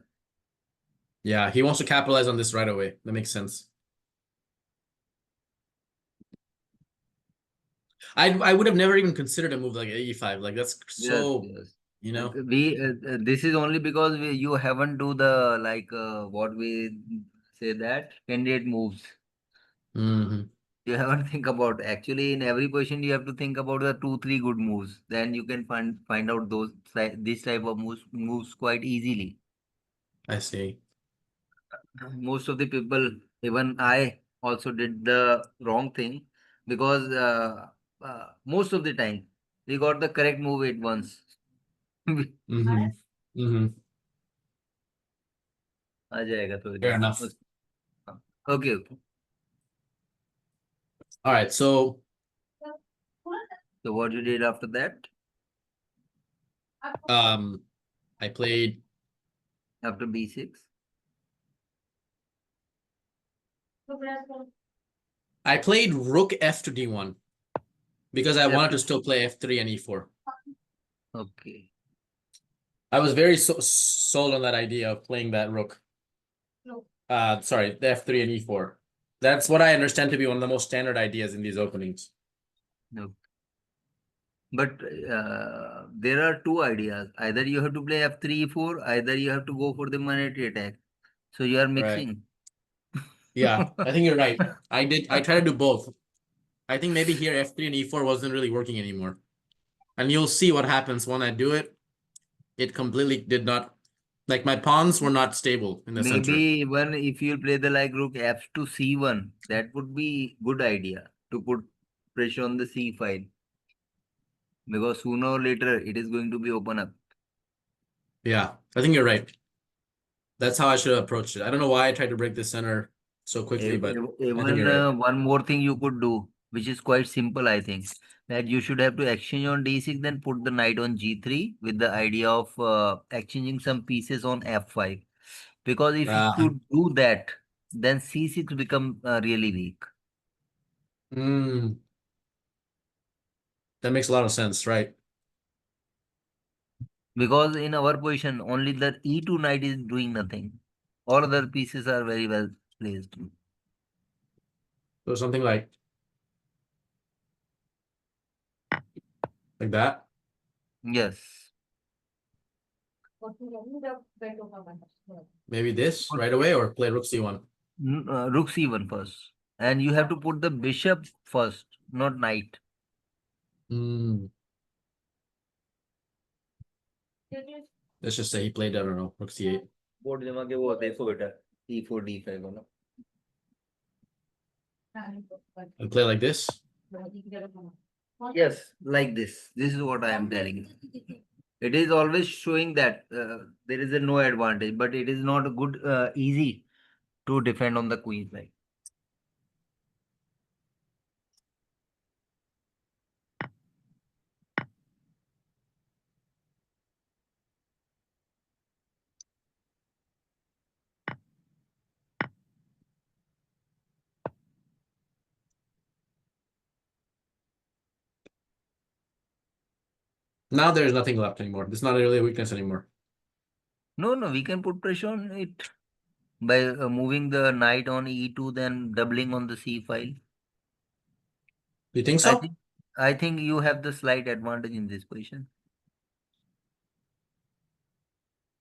Yeah, he wants to capitalize on this right away. That makes sense. I would have never even considered a move like E5. Like that's Yes, so yes. you know. This is only because you haven't do the like what we say that candidate moves. Hmm. You haven't think about actually in every position you have to think about the 2 3 good moves. Then you can find out this type of moves quite easily. I see. Most of the people, even I also did the wrong thing because most of the time we got the correct move at once. Hmm. Hmm. आ जाएगा थोड़ी Fair देर में enough. Okay okay All right, so so what you did after that um, I played after b6 I played rook f to d1 because I wanted after to still play f3 and e4. okay I was very sold on that idea of playing that rook. Sorry, the f3 and e4. That's what I understand to be one of the most standard ideas in these openings. no but there are two ideas either you have to play f3 e4 either you have to go for the monetary attack so you are Right. mixing Yeah, I think you're right. I try to do both. I think maybe here f3 and e4 wasn't really working anymore. And you'll see what happens when I do it. It completely did not, like my pawns were not stable in the maybe center. even if you play the like rook f to c1 that would be good idea to put pressure on the c file because sooner or later it is going to be open up. Yeah, I think you're right. That's how I should have approached it. I don't know why I tried to break the center so quickly, but I think Even you're right. one more thing you could do, which is quite simple, I think, that you should have to exchange on d6, then put the knight on g3 with the idea of exchanging some pieces on f5. Because if you Uh, could do that, then c6 become really weak. mm, that makes a lot of sense, right? Because in our position, only the e2 knight is doing nothing. All other pieces are very well placed. So something like that. Yes. Maybe this right away or play rook c1. Rook c1 first. And you have to put the bishop first, not knight. Mm, let's just say he played, I don't know, rook c8. Board जमा के वो देखो बेटा e4 d5 वाला And play like this. yes like this is what I am telling you it is always showing that there is a no advantage but it is not a good easy to defend on the queen side. Now there's nothing left anymore. It's not really a weakness anymore. No, we can put pressure on it by moving the knight on e2 then doubling on the c file. Do you think i so? think I think you have the slight advantage in this position.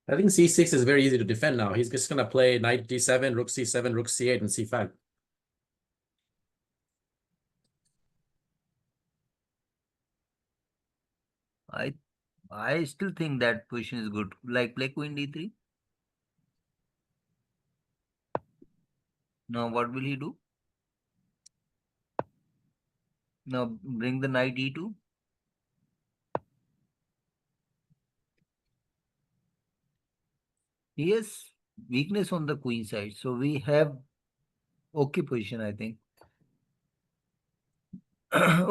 I think c6 is very easy to defend now. He's just gonna play knight d7, rook c7, rook c8, and c5. I I still think that position is good. Like play queen d3. Now what will he do? Now bring the knight e2. He has weakness on the queen side, so we have okay position, I think.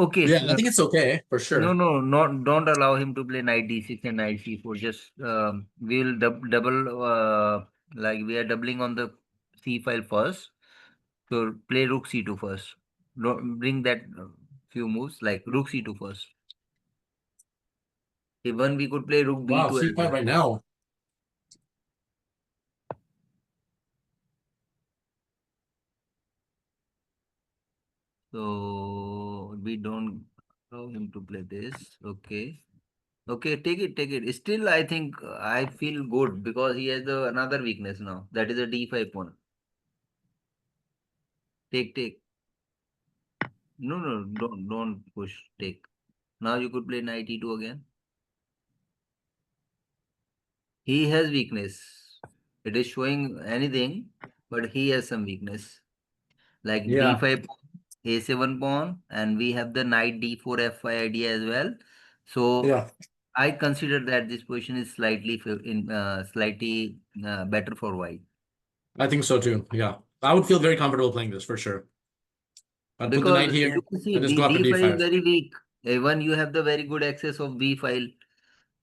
Okay. Yeah, I think it's okay for No, sure. no, not don't allow him to play knight d6 and knight c4. Just we'll double like we are doubling on the c file first. So play rook c2 first. Don't bring that few moves like rook c2 first. Even we could play rook Wow, b2 as c5 well. right now. So we don't allow him to play this. Okay. Okay, take it, take it. Still, I think I feel good because he has the another weakness now. That is a D5 pawn. Take, take. No, no, don't push. Take. Now you could play knight E2 again. He has weakness. It is showing anything, but he has some weakness. Like Yeah. D5 pawn, A7 pawn, and we have the knight D4 F5 idea as well. So Yeah. I consider that this position is slightly better for white. I think so too. Yeah. I would feel very comfortable playing this for sure. I'd put the knight Because you here can see and just go after D5 is D5. very weak. Even you have the very good access of B file.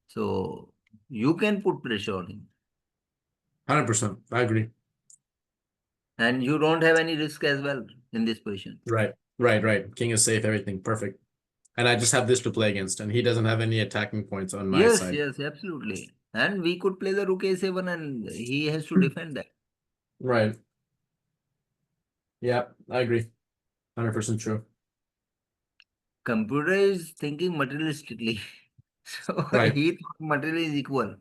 So you can put pressure on him. 100%. I agree. And you don't have any risk as well in this position. Right. Right. Right. King is safe. Everything perfect. And I just have this to play against, and he doesn't have any attacking points on my Yes, side. yes, absolutely. And we could play the rook A7 and he has to defend that. Right. Yeah, I agree. 100% true. Computer is thinking materialistically. So Right. he thought material is equal.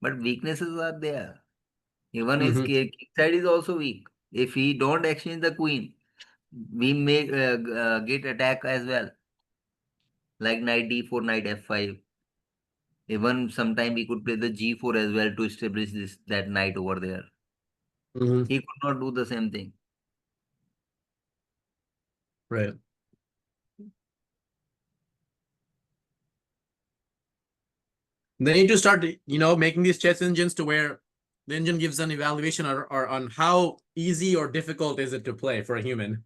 But weaknesses are there. Even his Mm-hmm. king side is also weak. If he don't exchange the queen, we may get attack as well. Like knight d4, knight f5. Even sometime we could play the g4 as well to establish this that knight over there. Mm-hmm. He could not do the same thing. Right. They need to start, making these chess engines to where the engine gives an evaluation or on how easy or difficult is it to play for a human.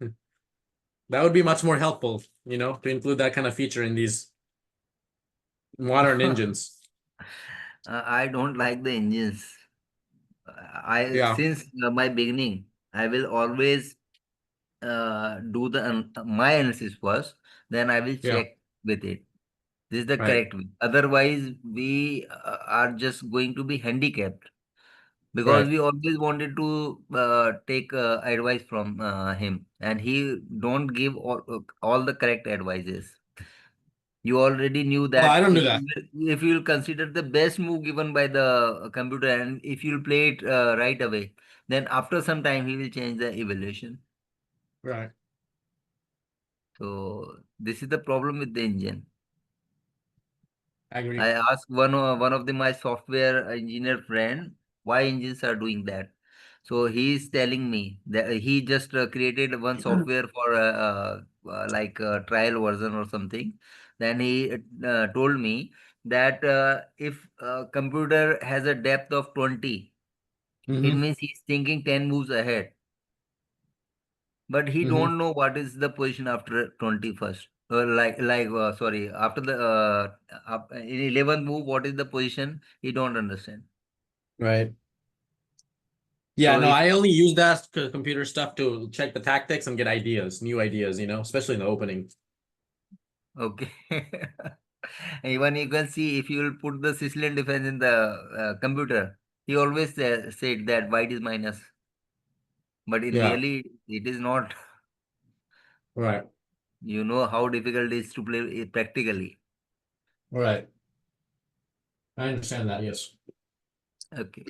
That would be much more helpful, to include that kind of feature in these modern engines. I don't like the engines. I Yeah. since my beginning, I will always do the my analysis first, then I will Yeah. check with it. This is the Right. correct way. Otherwise, we are just going to be handicapped because Right. we always wanted to take advice from him, and he don't give all the correct advices. You already knew Oh, I that don't do that. if you'll consider the best move given by the computer, and if you'll play it right away, then after some time he will change the evaluation. Right. So this is the problem with the engine. I agree. I asked one of my software engineer friend why engines are doing that. So he is telling me that he just created one software for like a trial version or something. Then he told me that if a computer has a depth of 20, it Mm-hmm. means he's thinking 10 moves ahead. But he Mm-hmm. don't know what is the position after 21st. Sorry, after the in 11th move, what is the position? He don't understand. Right. Yeah, So no, if I only use that computer stuff to check the tactics and get ideas, new ideas, especially in the opening. okay, even you can see if you will put the Sicilian defense in the computer, he always said that white is minus, but in Yeah. really it is not. Right. You know how difficult it is to play it practically. Right. I understand that, yes. Okay,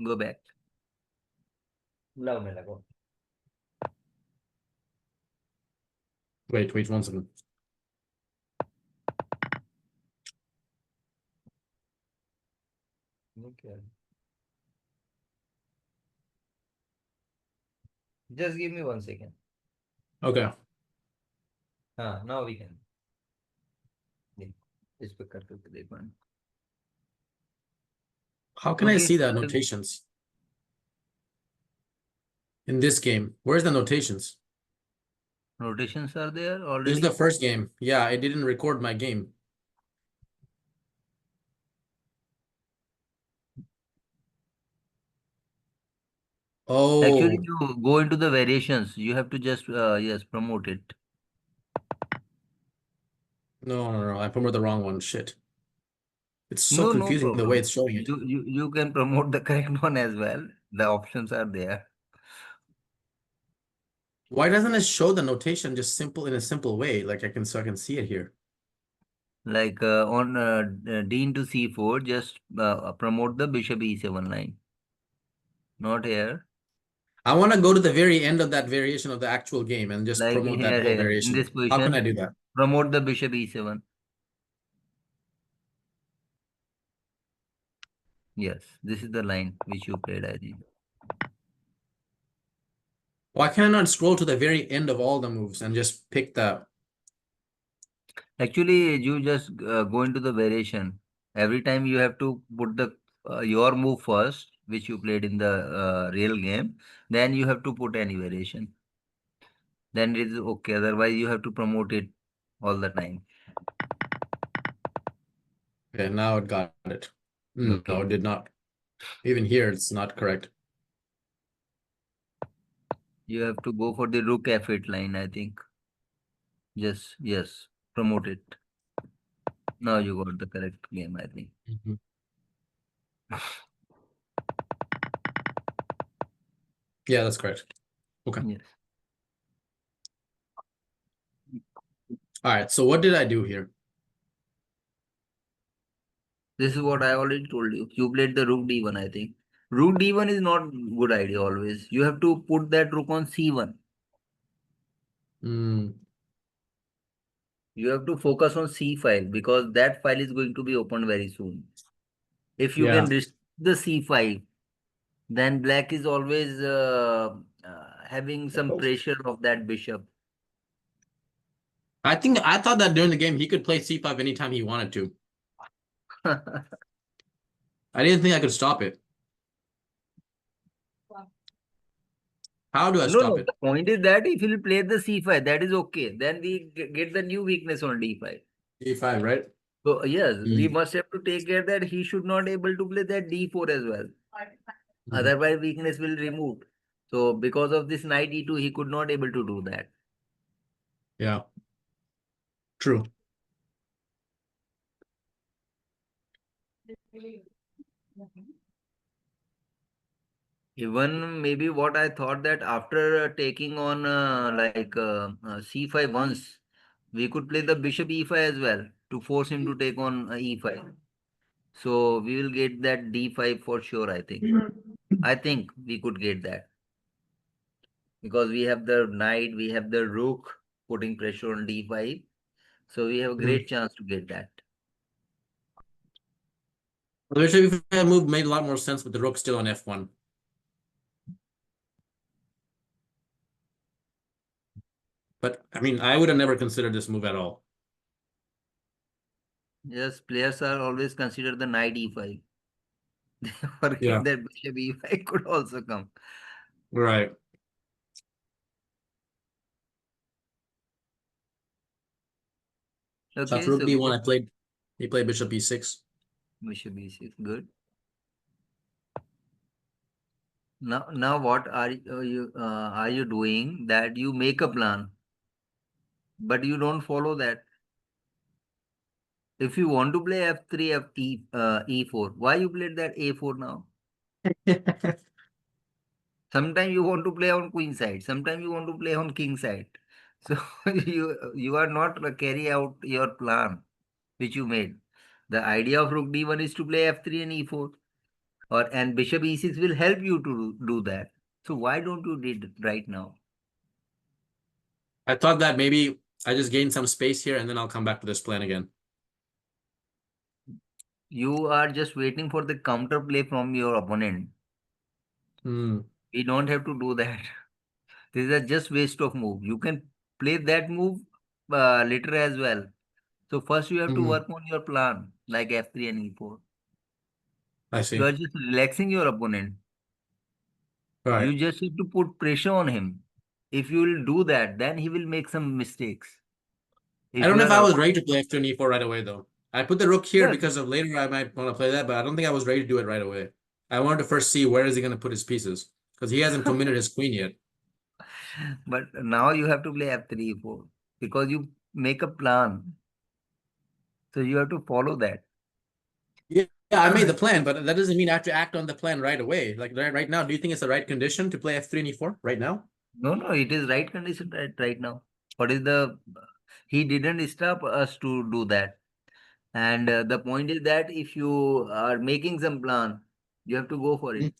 go back. Love me, lago. Wait 1 second. Okay. Just give me 1 second. Okay. Now we can. देख, इस पे करके देख one. How can I Okay, see that notations in this game? Where's the notations? notations are there This is the already. first game. Yeah, I didn't record my game. Actually, Oh, you go into the variations. You have to just yes promote it. no, no, no. I promoted the wrong one. Shit. It's so No, no confusing the way problem. it's showing it. You can promote the correct one as well. The options are there. Why doesn't it show the notation just simple in a simple way? Like I can see it here. Like on d into c4, just promote the bishop e7 line. Not here. I want to go to the very end of that variation of the actual game and just Like promote that here, whole here. In variation. this How can I position, do that? promote the bishop e7. Yes, this is the line which you played, I think. Why can I not scroll to the very end of all the moves and just pick the... Actually, you just go into the variation. Every time you have to put the your move first, which you played in the real game. Then you have to put any variation. Then it is okay. Otherwise, you have to promote it all the time. Okay, now it got it. No, Okay. it did not. Even here, it's not correct. You have to go for the rook f8 line, I think. Yes. Promote it. Now you got the correct game, I think. Mhm. Yeah, that's correct. Okay. Yes. All right. So what did I do here? This is what I already told you. You played the rook d1, I think. Rook d1 is not good idea always. You have to put that rook on c1. Mm, You have to focus on c file because that file is going to be opened very soon. If you yeah. can restrict the c5, then black is always having some pressure of that bishop. I thought that during the game he could play c5 anytime he wanted to. I didn't think I could stop it. How do I No, stop no. it? The point is that if you play the c5, that is okay. Then we get the new weakness on d5. c5, right? So yes, we Mm, must have to take care that he should not able to play that d4 as well. mhm. Otherwise, weakness will remove. So because of this knight e2, he could not able to do that. Yeah, true. Even maybe what I thought that after taking on c5 once, we could play the bishop e5 as well to force him to take on e5. So we will get that d5 for sure, I think. I think we could get that because we have the knight, we have the rook putting pressure on d5. So we have a Mm. great chance to get that. The bishop e5 move made a lot more sense with the rook still on f1. But I mean, I would have never considered this move at all. Yes, players are always considered the knight e5. They Yeah, forget that bishop e5 could also come. right. So after Okay, rook so d1, go he played bishop e6. bishop e6. Good. Now what are you doing? That you make a plan, but you don't follow that. If you want to play f3, e4, why you played that a4 now? Sometimes you want to play on queen side. Sometimes you want to play on king side. So you are not carry out your plan which you made. The idea of rook d1 is to play f3 and e4, or and bishop e6 will help you to do that. So why don't you did it right now? I thought that maybe I just gained some space here and then I'll come back to this plan again. You are just waiting for the counter play from your opponent. Hmm. We don't have to do that. This is a just waste of move. You can play that move later as well. So first you have to Hmm. work on your plan like f3 and e4. I You see. are just relaxing your opponent. All right. You just have to put pressure on him. If you will do that, then he will make some mistakes. I If don't you know if are I was ready to play f2 and e4 right away, though. I put the rook here yes, because of later I might want to play that, but I don't think I was ready to do it right away. I wanted to first see where is he going to put his pieces because he hasn't committed his queen yet. but now you have to play f3, e4 because you make a plan. So you have to follow that. Yeah, I made the plan, but that doesn't mean I have to act on the plan right away. Like right now, do you think it's the right condition to play f3 and e4 right now? No, no, it is right condition right now. What is the he didn't stop us to do that. And the point is that if you are making some plan, you have to go for it.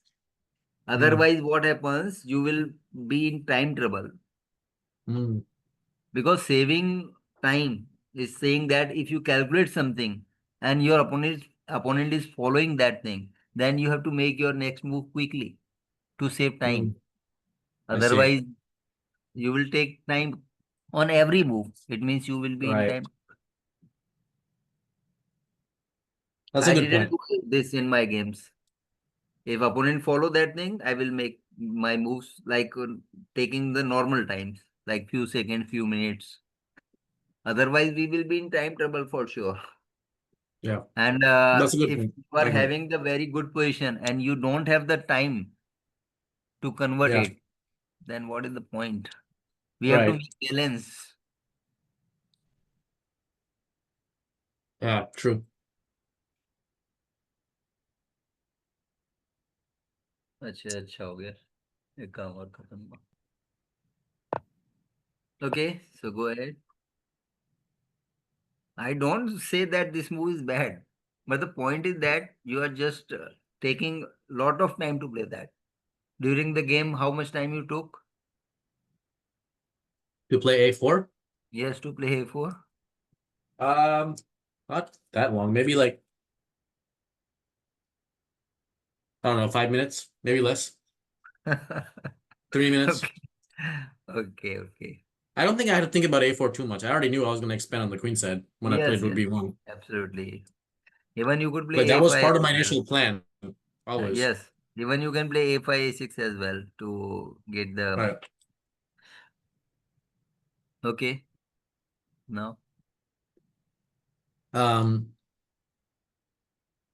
Otherwise, what happens? You will be in time trouble. Mm. Because saving time is saying that if you calculate something and your opponent is following that thing, then you have to make your next move quickly to save Mm. time. I see. Otherwise, you will take time on every move. It means you will be in Right. time. That's a I good didn't point. do this in my games. If opponent follow that thing, I will make my moves like taking the normal times, like few seconds, few minutes. Otherwise, we will be in time trouble for sure. Yeah. And That's a good if point. you I are agree. having the very good position and you don't have the time to convert Yeah. it, then what is the point? We have to Right. make balance. Yeah. True. अच्छा अच्छा हो गया एक काम और खत्म हुआ. Okay, so go ahead. I don't say that this movie is bad, but the point is that you are just taking lot of time to play that. During the game, how much time you took? To play A4? Yes, to play A4. Um, not that long. Maybe like, I don't know, 5 minutes, maybe less. 3 minutes. Okay, okay, okay. I don't think I had to think about A4 too much. I already knew I was going to expand on the queen side when I played Yes, Rook yes, B1. absolutely. Even you could But play that was A5 part of as my well. initial plan, always. Yes, even you can play A5, A6 as well to get the. Right. Okay, now. Um,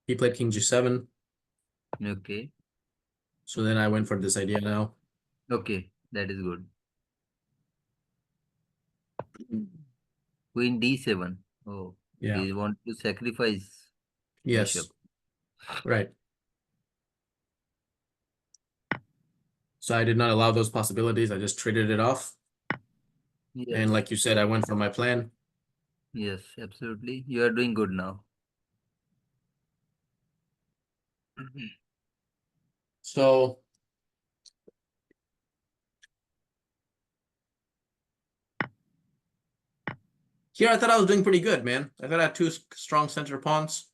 he played King G7. Okay, So then I went for this idea now. okay, that is good. Queen D7. Oh, Yeah. he want to sacrifice bishop. Yes. Right. So I did not allow those possibilities. I just traded it off. And Yes, like you said, I went for my plan. yes, absolutely. You are doing good now. So here I thought I was doing pretty good, man. I thought I had two strong center pawns.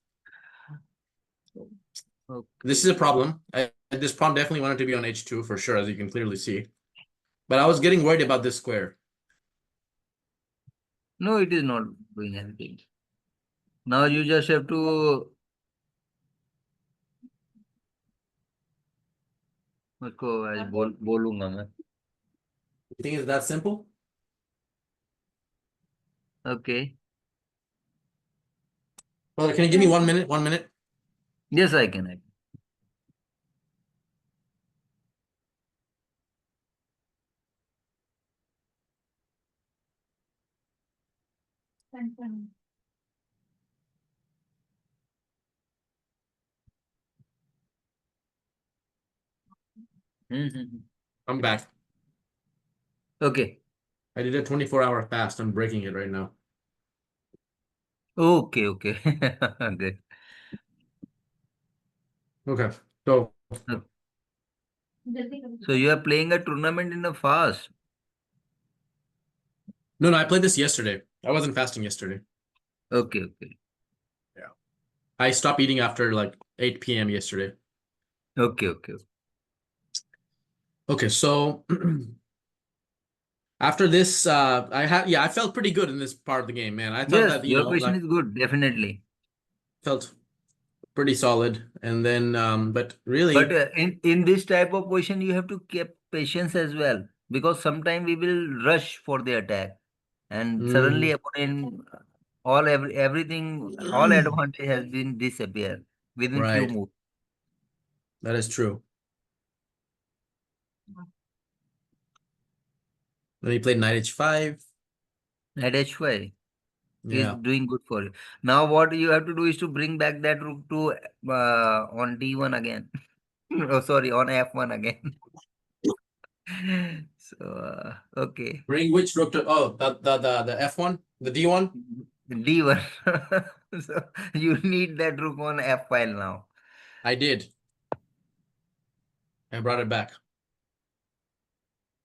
This is a Okay. problem. This pawn definitely wanted to be on H2 for sure, as you can clearly see. But I was getting worried about this square. No, it is not doing anything. Now you just have to. उसको आज बोलूंगा मैं. You think it's that simple? Okay. Well, can you give me 1 minute? 1 minute? Yes, I can. Mm-hmm. I'm back. Okay. I did a 24-hour fast. I'm breaking it right now. Okay. Okay. Good. Okay. So So you are playing a tournament in a fast. no, I played this yesterday. I wasn't fasting yesterday. Okay. Okay. Yeah. I stopped eating after like 8 p.m. yesterday. Okay. Okay. Okay, so after this, I felt pretty good in this part of the game, man. I thought Yes, that, your question like is good, definitely. felt pretty solid. And then but But really, in this type of position, you have to keep patience as well, because sometimes we will rush for the attack, and suddenly mm, opponent everything all advantage has been disappear within few right, moves. that is true. Then he played knight h5. At H5 is Yeah. doing good for you. Now what you have to do is to bring back that rook to on D1 again. Oh, sorry, on F1 again. So okay, Bring which rook to, oh, the f1, the d1. D1. So you need that rook on F file now. I did. I brought it back.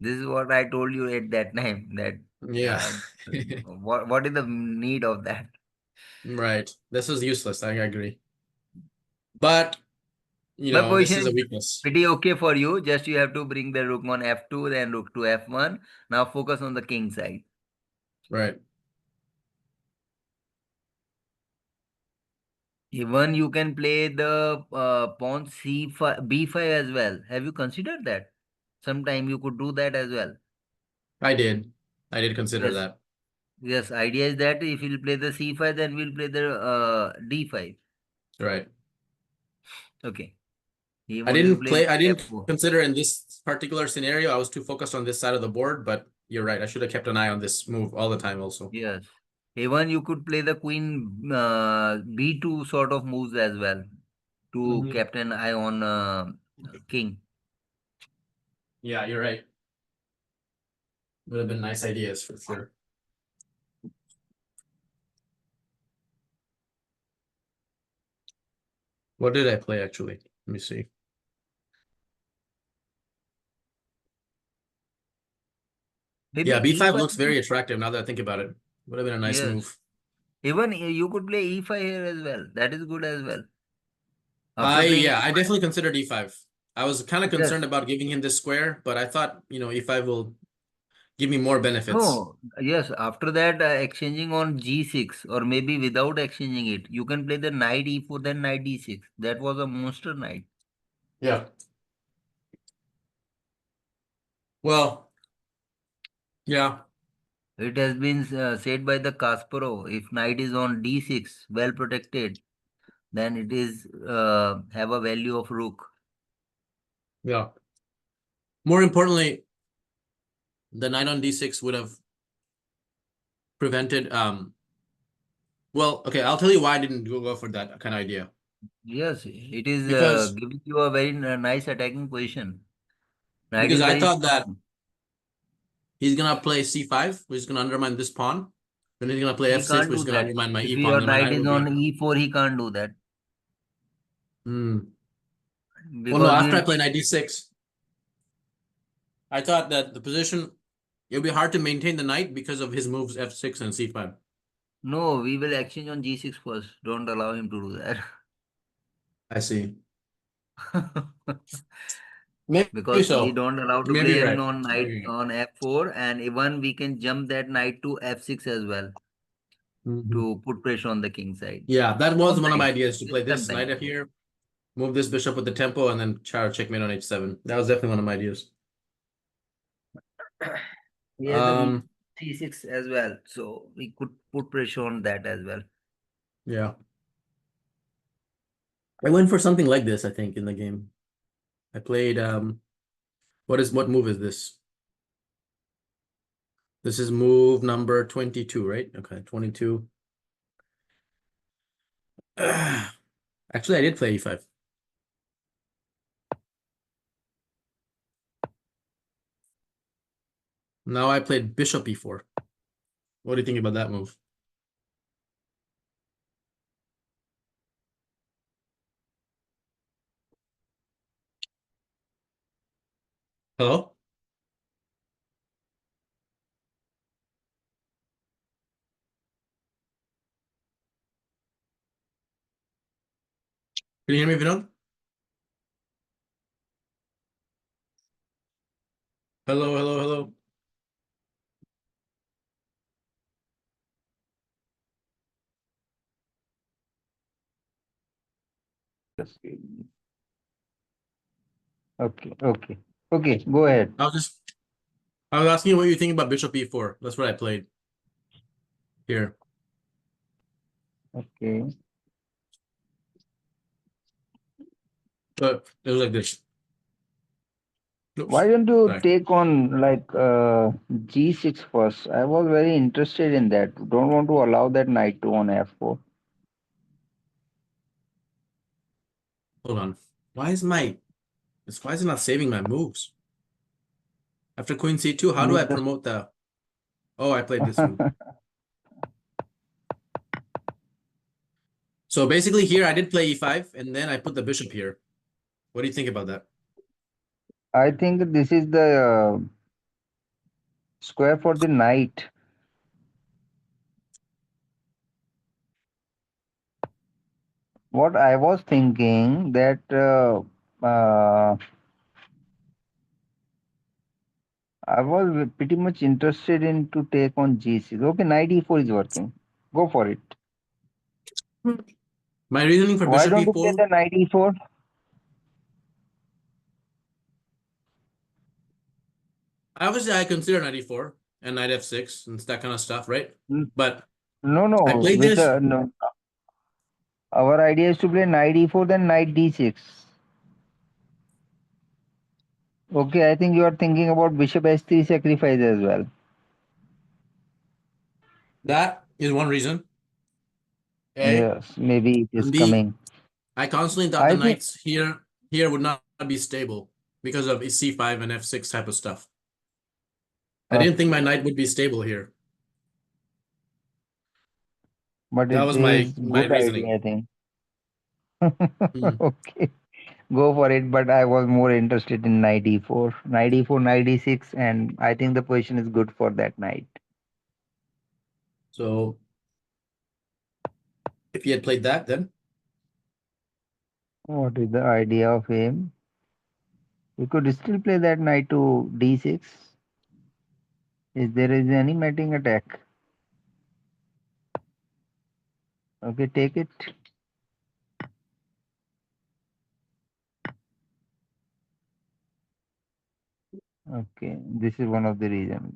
This is what I told you at that time, that Yeah. uh, what is the need of that? Right. This is useless. I agree. But, My this position is a is weakness. pretty okay for you. Just you have to bring the rook on F2, then rook to F1. Now focus on the king side. Right. Even you can play the pawn C5, B5 as well. Have you considered that? Sometime you could do that as well. I did. I did consider Yes. that. Yes. Idea is that if you'll play the C5, then we'll play the D5. Right. Okay. He wanted to play I didn't F4. consider in this particular scenario. I was too focused on this side of the board, but you're right. I should have kept an eye on this move all the time also. Yes. Even you could play the queen B2 sort of moves as well to Hmm. captain eye on king. Yeah, you're right. Would have been nice ideas for sure. What did I play actually? Let me see. Maybe Yeah, B5 E5. looks very attractive now that I think about it. Would have been a nice Yes. move. Even you could play E5 here as well. That is good as well. After playing I E5. definitely considered E5. I was kind of Yes. concerned about giving him this square, but I thought, E5 will give me more benefits. No. Yes. After that, exchanging on G6 or maybe without exchanging it, you can play the knight E4 then knight D6. That was a monster knight. Yeah. Well, yeah. It has been said by the Kasparov, if knight is on D6, well protected, then it is have a value of rook. Yeah. More importantly, the knight on D6 would have prevented well, okay, I'll tell you why I didn't go for that kind of idea. Yes, it is Because giving you a very nice attacking position. Knight because is I very thought that strong. he's gonna play C5, which is gonna undermine this pawn. Then he's gonna play He F6, can't which is do gonna that. undermine my If E pawn. your Then my knight knight is would on be E4, he can't do that well, no, because after I we'll play knight D6, I thought that the position it would be hard to maintain the knight because of his moves F6 and C5. no, we will exchange on G6 first. Don't allow him to do that. I see. Maybe Because we so. don't allow to Maybe play you're him right. on Maybe knight you're right. on F4, and even we can jump that knight to F6 as well Mhm. to put pressure on the king side. Yeah, that was one of my Sometimes, ideas to play this knight sometimes. up here, move this bishop with the tempo, and then try to checkmate on H7. That was definitely one of my ideas. He has the Um, C6 as well, so we could put pressure on that as well. yeah. I went for something like this, I think, in the game. I played what move is this? This is move number 22, right? Okay, 22. Actually, I did play E5. Now I played bishop E4. What do you think about that move? Hello? Can you hear me, Vinod? Hello, hello, hello. Okay, okay. Okay, go ahead. I was asking you what you think about bishop E4. That's what I played here. Okay. But it was like this. Why Oops. don't you Sorry. take on like G6 first? I was very interested in that. Don't want to allow that knight to on F4. Hold on. Why is it not saving my moves? After queen C2, how do I Move the promote the Oh, I played this move. So basically here I did play e5 and then I put the bishop here. What do you think about that? I think this is the square for the knight. What I was thinking that I was pretty much interested in to take on g6. Okay, knight e4 is working. Go for it. My reasoning for Why bishop don't you play e4, the knight e4? obviously I consider knight e4 and knight f6 and that kind of stuff, right? But No, no. I played With this. no, our idea is to play knight e4 then knight d6. Okay, I think you are thinking about bishop s3 sacrifice as well. That is one reason. A. Yes, maybe it is And B, coming. I constantly thought the I think, knights here would not be stable because of c5 and f6 type of stuff. I didn't think my okay, knight would be stable here. but That it was is my good idea, reasoning. I think. Hmm. Okay, go for it. But I was more interested in knight e4, knight e4, knight e6, and I think the position is good for that knight. So if he had played that, then What is the idea of him? We could still play that knight to d6. If there is any mating attack, okay, take it. Okay, this is one of the reasons.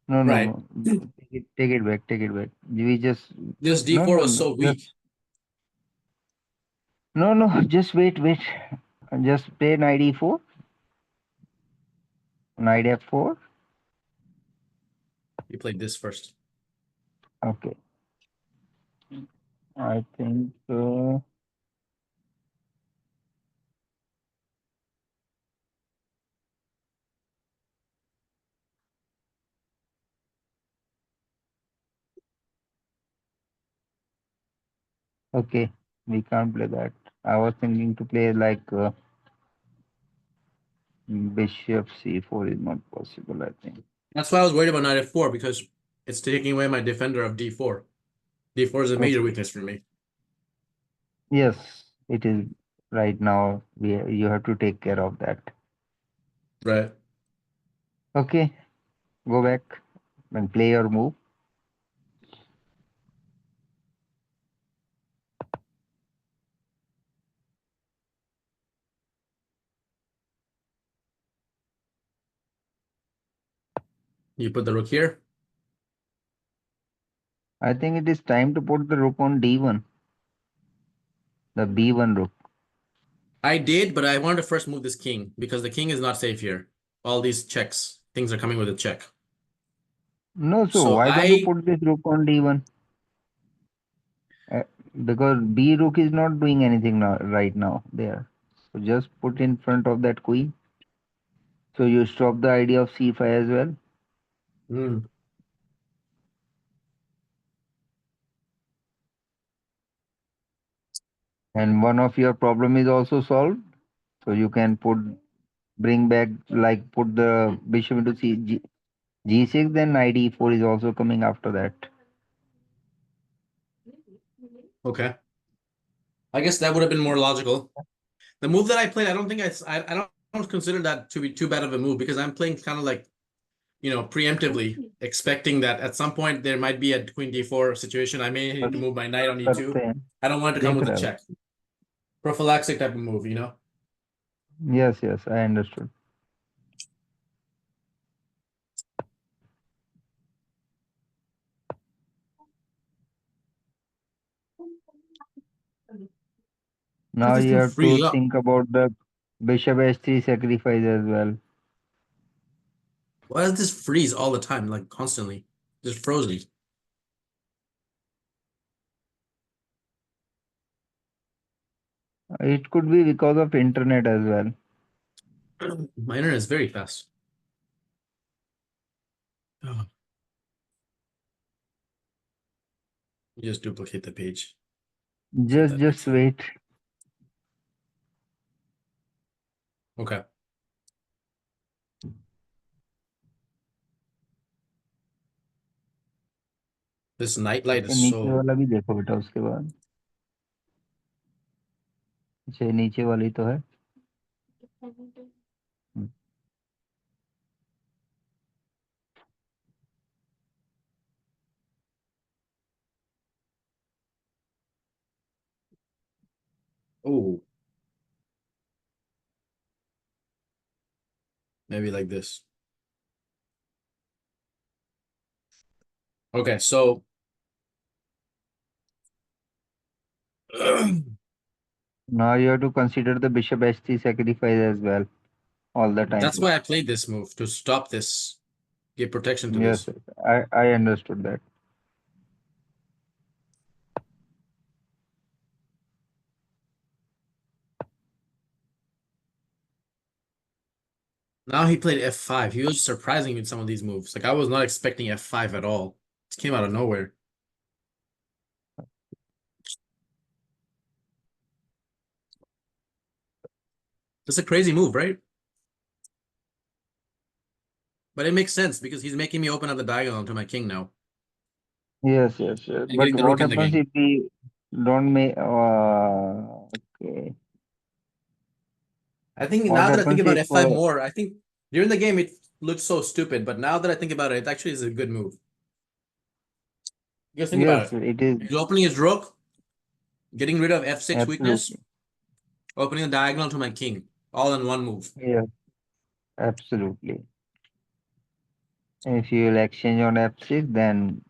No, no, right. no. Take it back. Take it back. We just This no, d4 no, was no. so Just weak. no, no. Just wait, wait. Just play knight e4, knight f4. He played this first. Okay, I think. Okay, we can't play that. I was thinking to play like bishop c4 is not possible. I think. That's why I was worried about knight f4 because it's taking away my defender of d4. D4 is a major Okay. weakness for me. Yes, it is. Right now, you have to take care of that. Right. Okay, go back and play your move. You put the rook here. I think it is time to put the rook on d1, the b1 rook. I did, but I wanted to first move this king because the king is not safe here. All these checks, things are coming with a check. No, so So why don't you I put this rook on d1? Uh, because b rook is not doing anything now, right now there. So just put in front of that queen. So you stop the idea of c5 as well. mm, And one of your problem is also solved. So you can bring back, like put the bishop into g6, then knight e4 is also coming after that. okay. I guess that would have been more logical. The move that I played, I don't think I don't consider that to be too bad of a move because I'm playing kind of like, preemptively expecting that at some point there might be a queen d4 situation. I may need to move my knight on e2. करते हैं I don't want it to come देख with a रहा है check. Prophylactic type of move. Yes, yes, I understood. Why does Now this you thing have to freeze up? think about the bishop h3 sacrifice as well. Why does this freeze all the time, like constantly? Just frozen. It could be because of internet as well. My internet is very fast. Oh, you just duplicate the page. Just That makes just sense. wait. Okay. This nightlight इसके is नीचे so. वाला भी देखो बेटा उसके बाद। अच्छा ये नीचे वाली तो है। हम्म, Oh, maybe like this. Okay, so Now you have to consider the bishop h3 sacrifice as well all the time. that's why I played this move to stop this, give protection to Yes, this. yes, I understood that. Now he played f5. He was surprising me with some of these moves. Like I was not expecting f5 at all. It came out of nowhere. That's a crazy move, right? But it makes sense because he's making me open up the diagonal to my king now Yes, yes, yes. and But getting the what rook in the happens game. if we don't make okay? I think What now that I think happens about if f5 more, I think during the game it looked so stupid, but now that I think about it, it actually is a good move. Because think about yes, it. it is He's opening his rook, getting rid of f6 weakness, absolutely. opening the diagonal to my king, all in one move. Yes, absolutely. If you will exchange on f6, then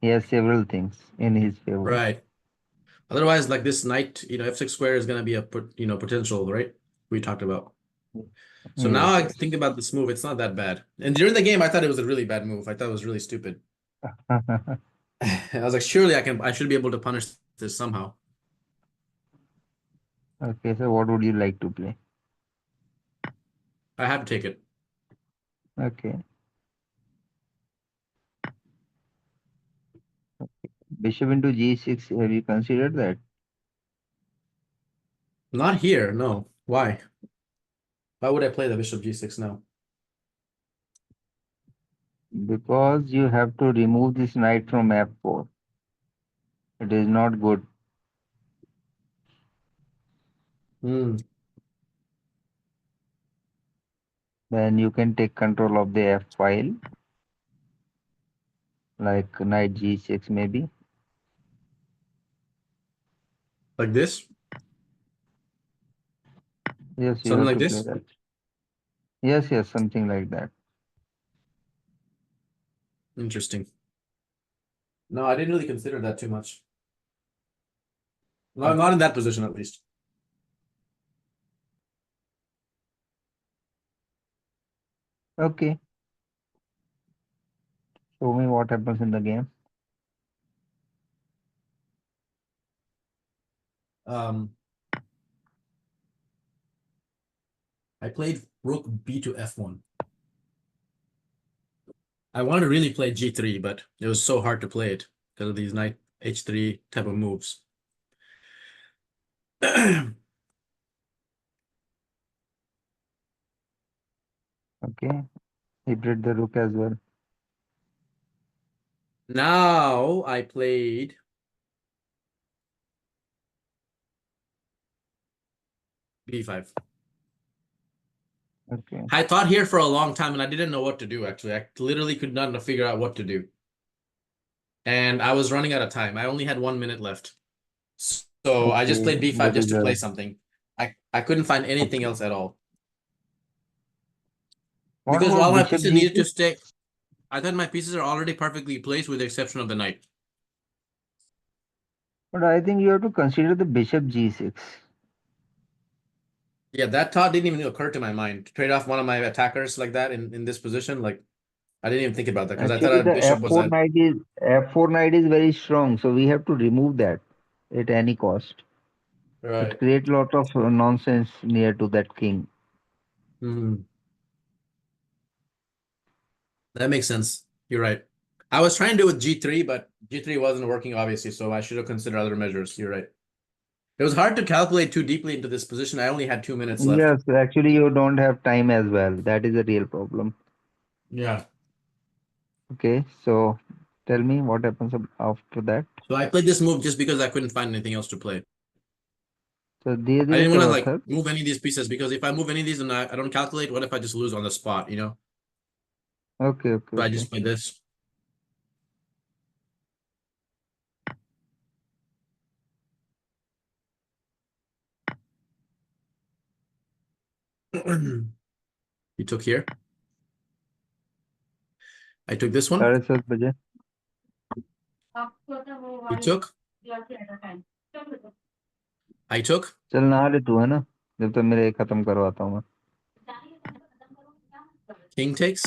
he has several things in his favor. Right. Otherwise, like this knight, f6 square is going to be a potential, right? We talked about. So now Yes, I yes. think about this move, it's not that bad. And during the game, I thought it was a really bad move. I thought it was really stupid. I was like, surely I should be able to punish this somehow. Okay, so what would you like to play? I had to take it. Okay. Bishop into g6, have you considered that? Not here, no. Why? Why would I play the bishop g6 now? Because you have to remove this knight from f4. It is not good. Hmm. Then you can take control of the f file, like knight g6 maybe. Like this? Yes, you Something have like to play this? that. Yes, yes, something like that. Interesting. No, I didn't really consider that too much. Okay. Not in that position, at least. Okay. Show me what happens in the game. Um, I played rook b to f1. I wanted to really play g3, but it was so hard to play it because of these knight h3 type of moves. Okay. He played the rook as well. Now I played b5. Okay. I thought here for a long time and I didn't know what to do actually. I literally could not figure out what to do. And I was running out of time. I only had 1 minute left. So I just Okay. played b5 That just is to play something. I couldn't find anything else at all. what Because all about my bishop pieces needed to g6? stay. I thought my pieces are already perfectly placed with the exception of the knight. But I think you have to consider the bishop g6. Yeah, that thought didn't even occur to my mind. To trade off one of my attackers like that in this position, like I didn't even think about that because I thought Actually, our the bishop was at f4 knight is very strong, so we have to remove that at any cost. It right. creates a lot of nonsense near to that king. Hmm. That makes sense. You're right. I was trying to do with G3, but G3 wasn't working, obviously, so I should have considered other measures. You're right. It was hard to calculate too deeply into this position. I only had 2 minutes left. Yes, actually you don't have time as well. That is a real problem. Yeah. Okay, so tell me what happens after that. So I played this move just because I couldn't find anything else to play. So धीरे I धीरे didn't want to करो like sir. move any of these pieces because if I move any of these and I don't calculate, what if I just lose on the spot, you know? Okay, okay, So I okay. just played this. You took here. I took this one. 7:30 बजे. You took. I took. चल नहा ले तू है ना, जब तक मेरे खत्म करवाता हूँ मैं. King takes.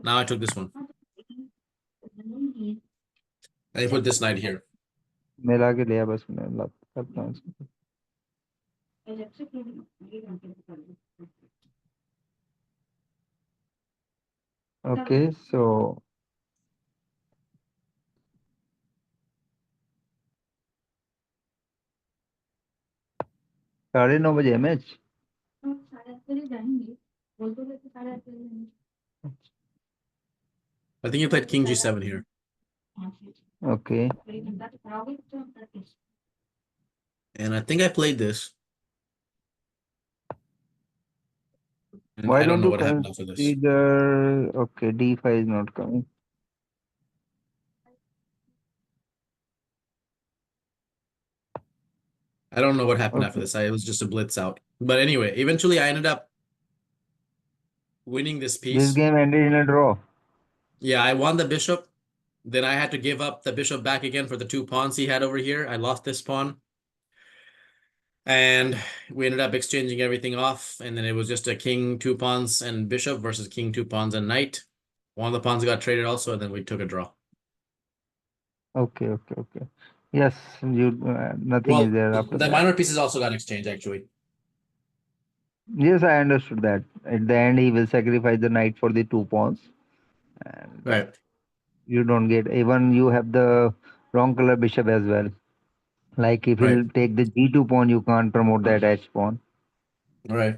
Now I took this one. I put this knight here. मिला के लिया बस मैं लग करता हूँ इसको. Okay, so साढ़े 9 बजे match. I think you played King G7 here. Okay. And I think I played this. And Why I don't don't know you what happened after this. consider? Okay, D5 is not coming. I don't know what happened after Okay. this. It was just a blitz out. But anyway, eventually I ended up winning this This piece. game ended in a draw. Yeah, I won the bishop. Then I had to give up the bishop back again for the 2 pawns he had over here. I lost this pawn. And we ended up exchanging everything off. And then it was just a king, 2 pawns, and bishop versus king, 2 pawns, and knight. One of the pawns got traded also, and then we took a draw. Okay, okay, okay. Yes, you nothing is there after The that. minor pieces also got exchanged, actually. Yes, I understood that. At the end, he will sacrifice the knight for the 2 pawns, and Right. you don't get, even you have the wrong color bishop as well. Like if Right. he'll take the G2 pawn, you can't promote that H pawn. Right.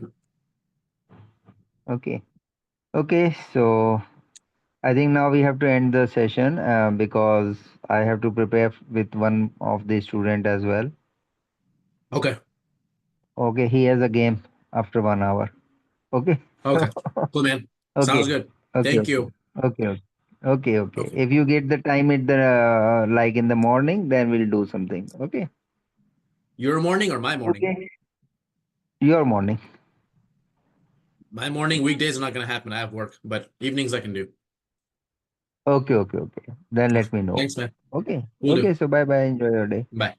Okay. Okay, so I think now we have to end the session because I have to prepare with one of the student as well. Okay. Okay, he has a game after 1 hour. Okay. Okay. Cool, man. Okay. Sounds good. Okay. Thank Okay. you. Okay. Okay. Okay. Okay. Okay. If you get the time at the like in the morning, then we'll do something. Okay. Your morning or my morning? Okay. Your morning. My morning, weekdays are not going to happen. I have work, but evenings I can do. Okay. Okay. Okay. Then let me know. Thanks, man. Okay. Will do. Okay. So bye bye. Enjoy your day. Bye.